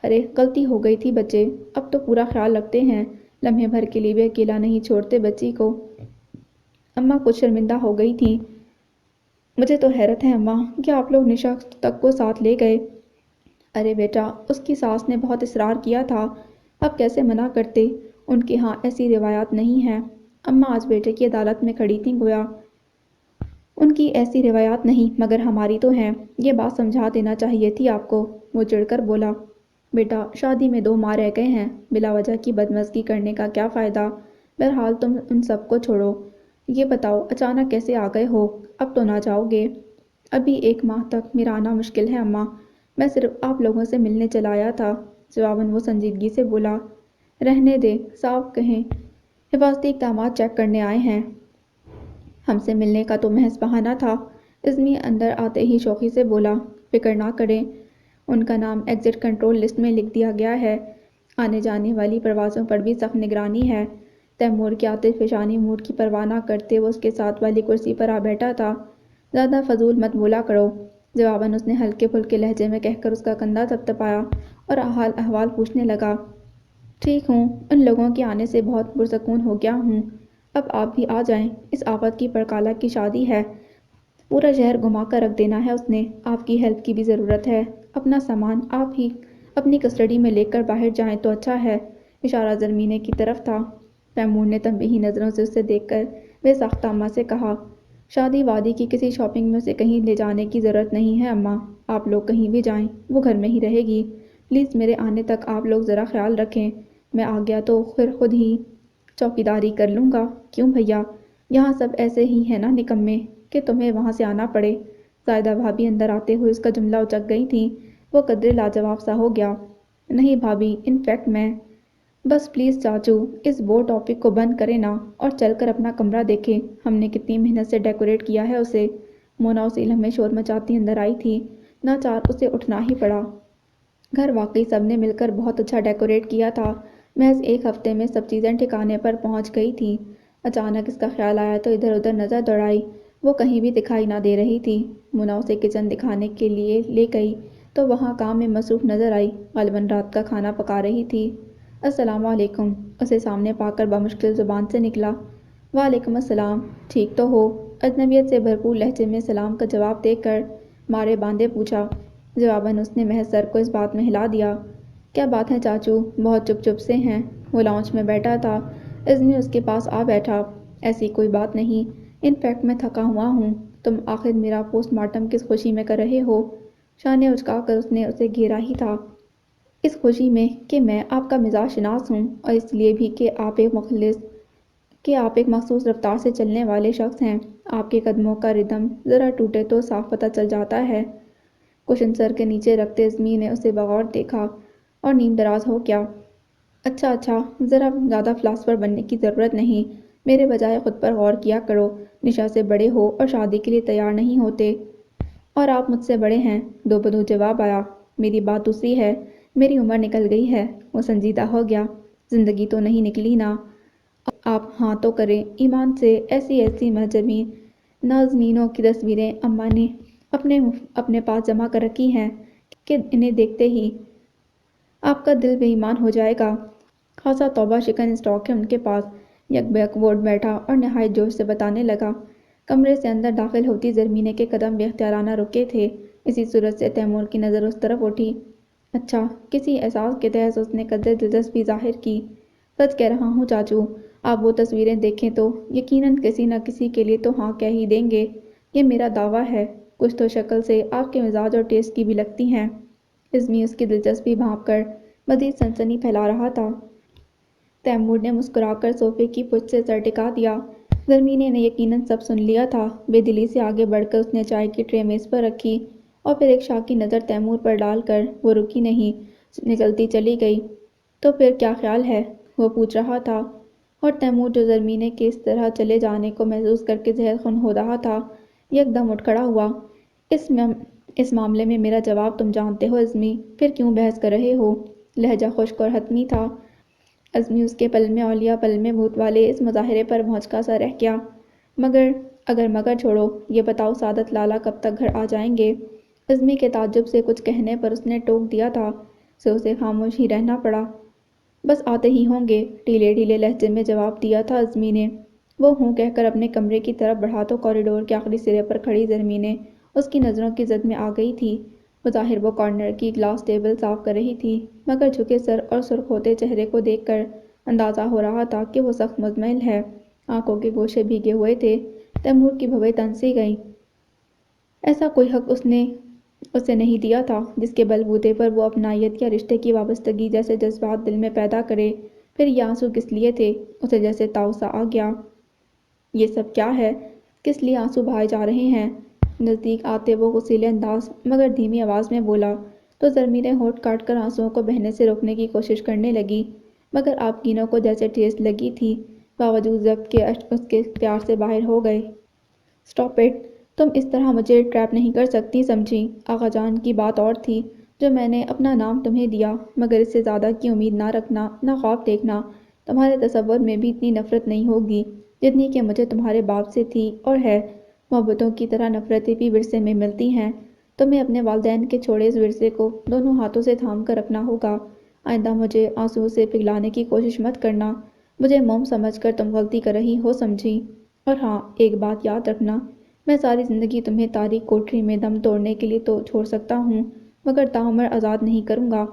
ارے غلطی ہو گئی تھی بچے، اب تو پورا خیال رکھتے ہیں، لمحے بھر کے لیے بھی اکیلا نہیں چھوڑتے بچی کو۔ اماں کچھ شرمندہ ہو گئی تھیں۔ مجھے تو حیرت ہے اماں کہ آپ لوگ نشا تک کو ساتھ لے گئے۔ ارے بیٹا، اس کی ساس نے بہت اصرار کیا تھا، اب کیسے منع کرتے؟ ان کے ہاں ایسی روایات نہیں ہیں۔ اماں آج بیٹے کی عدالت میں کھڑی تھیں گویا ان کی ایسی روایات نہیں مگر ہماری تو ہیں، یہ بات سمجھا دینا چاہیے تھی آپ کو۔ وہ چڑھ کر بولا، بیٹا شادی میں 2 ماہ رہ گئے ہیں، بلا وجہ کی بدمزگی کرنے کا کیا فائدہ؟ بہرحال تم ان سب کو چھوڑو، یہ بتاؤ اچانک کیسے آ گئے ہو؟ اب تو نہ جاؤ گے؟ ابھی 1 ماہ تک میرا آنا مشکل ہے اماں، میں صرف آپ لوگوں سے ملنے چلا آیا تھا۔ جواباً وہ سنجیدگی سے بولا، رہنے دیں، صاف کہیں حفاظتی اقدامات چیک کرنے آئے ہیں۔ ہم سے ملنے کا تو محض بہانہ تھا۔ عزمی اندر آتے ہی شوخی سے بولا، فکر نہ کریں، ان کا نام ایگزٹ کنٹرول لسٹ میں لکھ دیا گیا ہے۔ آنے جانے والی پروازوں پر بھی سخت نگرانی ہے۔ تیمور کے آتش فشانی موڈ کی پرواہ نہ کرتے وہ اس کے ساتھ والی کرسی پر آ بیٹھا تھا۔ زیادہ فضول مت بولا کرو، جواباً اس نے ہلکے پھلکے لہجے میں کہہ کر اس کا کندھا تھپتھپایا اور حال احوال پوچھنے لگا۔ ٹھیک ہوں، ان لوگوں کے آنے سے بہت پرسکون ہو گیا ہوں۔ اب آپ بھی آ جائیں، اس آفت کی پرکالہ کی شادی ہے، پورا شہر گھما کر رکھ دینا ہے اس نے، آپ کی ہیلپ کی بھی ضرورت ہے، اپنا سامان آپ ہی اپنی کسٹڈی میں لے کر باہر جائیں تو اچھا ہے۔ اشارہ زرمینے کی طرف تھا۔ تیمور نے تنبیہی نظروں سے اسے دیکھ کر بے ساختہ اماں سے کہا، شادی وادی کی کسی شاپنگ میں اسے کہیں لے جانے کی ضرورت نہیں ہے اماں، آپ لوگ کہیں بھی جائیں، وہ گھر میں ہی رہے گی، پلیز میرے آنے تک آپ لوگ ذرا خیال رکھیں، میں آ گیا تو پھر خود ہی چوکیداری کر لوں گا۔ کیوں بھیا، یہاں سب ایسے ہی ہیں نا نکمے کہ تمہیں وہاں سے آنا پڑے؟ زائدہ بھابھی اندر آتے ہوئے اس کا جملہ اچک گئی تھیں۔ وہ قدرے لاجواب سا ہو گیا۔ نہیں بھابھی، انفیکٹ میں بس پلیز چاچو اس بور ٹاپک کو بند کریں نا اور چل کر اپنا کمرہ دیکھیں، ہم نے کتنی محنت سے ڈیکوریٹ کیا ہے اسے۔ مونا اسی لمحے شور مچاتی اندر آئی تھی، ناچار اسے اٹھنا ہی پڑا۔ گھر واقعی سب نے مل کر بہت اچھا ڈیکوریٹ کیا تھا، محض ایک ہفتے میں سب چیزیں ٹھکانے پر پہنچ گئی تھیں۔ اچانک اس کا خیال آیا تو ادھر ادھر نظر دوڑائی، وہ کہیں بھی دکھائی نہ دے رہی تھی۔ مونا اسے کچن دکھانے کے لیے لے گئی تو وہاں کام میں مصروف نظر آئی، غالباً رات کا کھانا پکا رہی تھی۔ السلام علیکم، اسے سامنے پا کر بمشکل زبان سے نکلا۔ وعلیکم السلام، ٹھیک تو ہو؟ اجنبیت سے بھرپور لہجے میں سلام کا جواب دے کر مارے باندھے پوچھا۔ جواباً اس نے محض سر کو اس بات میں ہلا دیا۔ کیا بات ہے چاچو، بہت چپ چپ سے ہیں؟ وہ لاؤنج میں بیٹھا تھا، عزمی اس کے پاس آ بیٹھا۔ ایسی کوئی بات نہیں، انفیکٹ میں تھکا ہوا ہوں، تم آخر میرا پوسٹ مارٹم کس خوشی میں کر رہے ہو؟ شانے اچکا کر اس نے اسے گھیرا ہی تھا۔ اس خوشی میں کہ میں آپ کا مزاج شناس ہوں، اور اس لیے بھی کہ آپ ایک مخصوص رفتار سے چلنے والے شخص ہیں، آپ کے قدموں کا ردم ذرا ٹوٹے تو صاف پتہ چل جاتا ہے۔ کوشن سر کے نیچے رکھتے عزمی نے اسے بغور دیکھا اور نیم دراز ہو گیا۔ اچھا اچھا، ذرا زیادہ فلاسفر بننے کی ضرورت نہیں، میرے بجائے خود پر غور کیا کرو، نشا سے بڑے ہو اور شادی کے لیے تیار نہیں ہوتے، اور آپ مجھ سے بڑے ہیں۔ دو بدو جواب آیا، میری بات دوسری ہے، میری عمر نکل گئی ہے۔ وہ سنجیدہ ہو گیا، زندگی تو نہیں نکلی نا؟ آپ ہاں تو کریں ایمان سے، ایسی ایسی مہجبیں نازنینوں کی تصویریں اماں نے اپنے پاس جمع کر رکھی ہیں کہ انہیں دیکھتے ہی آپ کا دل بے ایمان ہو جائے گا۔ خاصا توبہ شکن اسٹاک ہے ان کے پاس۔ یک بیک وہ اٹھ بیٹھا اور نہایت جوش سے بتانے لگا۔ کمرے سے اندر داخل ہوتی زرمینے کے قدم بے اختیارانہ رکے تھے۔ اسی صورت سے تیمور کی نظر اس طرف اٹھی۔ اچھا، کسی احساس کے تحت اس نے قدرے دلچسپی ظاہر کی۔ سچ کہہ رہا ہوں چاچو، آپ وہ تصویریں دیکھیں تو یقیناً کسی نہ کسی کے لیے تو ہاں کہہ ہی دیں گے، یہ میرا دعویٰ ہے، کچھ تو شکل سے آپ کے مزاج اور ٹیسٹ کی بھی لگتی ہیں۔ عزمی اس کی دلچسپی بھانپ کر مزید سنسنی پھیلا رہا تھا۔ تیمور نے مسکرا کر صوفے کی پشت سے سر ٹکا دیا۔ زرمینے نے یقیناً سب سن لیا تھا۔ بے دلی سے آگے بڑھ کر اس نے چائے کی ٹرے میز پر رکھی اور پھر ایک شاکی نظر تیمور پر ڈال کر وہ رکی نہیں، نکلتی چلی گئی۔ تو پھر کیا خیال ہے؟ وہ پوچھ رہا تھا، اور تیمور جو زرمینے کے اس طرح چلے جانے کو محسوس کر کے زہر خون ہو رہا تھا، یک دم اٹھ کھڑا ہوا۔ اس معاملے میں میرا جواب تم جانتے ہو عزمی، پھر کیوں بحث کر رہے ہو؟ لہجہ خشک اور حتمی تھا۔ عزمی اس کے پل میں اولیاء پل میں بھوت والے اس مظاہرے پر بھونچکا سا رہ گیا۔ مگر چھوڑو، یہ بتاؤ سعادت لالا کب تک گھر آ جائیں گے؟ عزمی کے تعجب سے کچھ کہنے پر اس نے ٹوک دیا تھا، سے اسے خاموش ہی رہنا پڑا۔ بس آتے ہی ہوں گے، ڈھیلے ڈھیلے لہجے میں جواب دیا تھا عزمی نے۔ وہ ہوں کہہ کر اپنے کمرے کی طرف بڑھا تو کوریڈور کے آخری سرے پر کھڑی زرمینے اس کی نظروں کی زد میں آ گئی تھی۔ بظاہر وہ کارنر کی گلاس ٹیبل صاف کر رہی تھی، مگر جھکے سر اور سرخ ہوتے چہرے کو دیکھ کر اندازہ ہو رہا تھا کہ وہ سخت مطمئن ہے۔ آنکھوں کے گوشے بھیگے ہوئے تھے۔ تیمور کی بھویں تن سی گئیں۔ ایسا کوئی حق اس نے اسے نہیں دیا تھا جس کے بل بوتے پر وہ اپنائیت یا رشتے کی وابستگی جیسے جذبات دل میں پیدا کرے۔ پھر یہ آنسو کس لیے تھے؟ اسے جیسے تاؤ سا آ گیا۔ یہ سب کیا ہے؟ کس لیے آنسو بہائے جا رہے ہیں؟ نزدیک آتے وہ غصیلے انداز مگر دھیمی آواز میں بولا تو زرمینے ہونٹ کاٹ کر آنسوؤں کو بہنے سے روکنے کی کوشش کرنے لگی، مگر آپ تینوں کو جیسے ٹھیس لگی تھی، باوجود ضبط کے اشک اس کے اختیار سے باہر ہو گئے۔ اسٹاپ اٹ، تم اس طرح مجھے ٹریپ نہیں کر سکتی سمجھی۔ آغا جان کی بات اور تھی، جو میں نے اپنا نام تمہیں دیا، مگر اس سے زیادہ کی امید نہ رکھنا، نہ خواب دیکھنا۔ تمہارے تصور میں بھی اتنی نفرت نہیں ہوگی جتنی کہ مجھے تمہارے باپ سے تھی اور ہے۔ محبتوں کی طرح نفرتیں بھی ورثے میں ملتی ہیں۔ تمہیں اپنے والدین کے چھوڑے اس ورثے کو دونوں ہاتھوں سے تھام کر رکھنا ہوگا۔ آئندہ مجھے آنسوؤں سے پگھلانے کی کوشش مت کرنا۔ مجھے موم سمجھ کر تم غلطی کر رہی ہو سمجھی۔ اور ہاں، ایک بات یاد رکھنا، میں ساری زندگی تمہیں تاریک کوٹری میں دم توڑنے کے لیے تو چھوڑ سکتا ہوں، مگر تاعمر آزاد نہیں کروں گا۔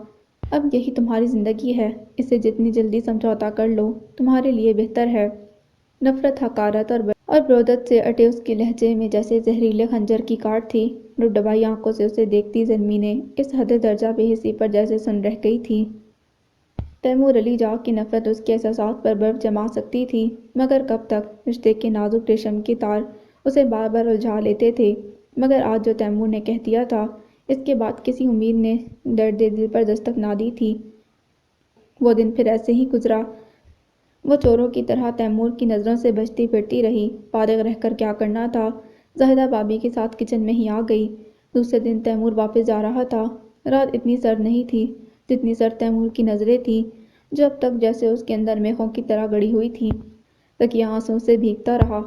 اب یہی تمہاری زندگی ہے، اس سے جتنی جلدی سمجھوتا کر لو تمہارے لیے بہتر ہے۔ نفرت، حقارت اور برودت سے اٹے اس کے لہجے میں جیسے زہریلے خنجر کی کاٹ تھی۔ ڈبڈبائی آنکھوں سے اسے دیکھتی زلمی اس حد درجہ بے حسی پر جیسے سن رہ گئی تھی۔ تیمور علی جاگ کی نفرت اس کے احساسات پر برف جما سکتی تھی، مگر کب تک؟ رشتے کے نازک ریشم کے تار اسے بار بار الجھا لیتے تھے، مگر آج جو تیمور نے کہہ دیا تھا، اس کے بعد کسی امید نے درد دل پر دستک نہ دی تھی۔ وہ دن پھر ایسے ہی گزرا۔ وہ چوروں کی طرح تیمور کی نظروں سے بچتی پھرتی رہی۔ فارغ رہ کر کیا کرنا تھا؟ زاہدہ بھابھی کے ساتھ کچن میں ہی آ گئی۔ دوسرے دن تیمور واپس جا رہا تھا۔ رات اتنی سرد نہیں تھی جتنی سرد تیمور کی نظریں تھیں، جو اب تک جیسے اس کے اندر میخوں کی طرح گڑی ہوئی تھیں۔ تکیہ آنسوؤں سے بھیگتا رہا۔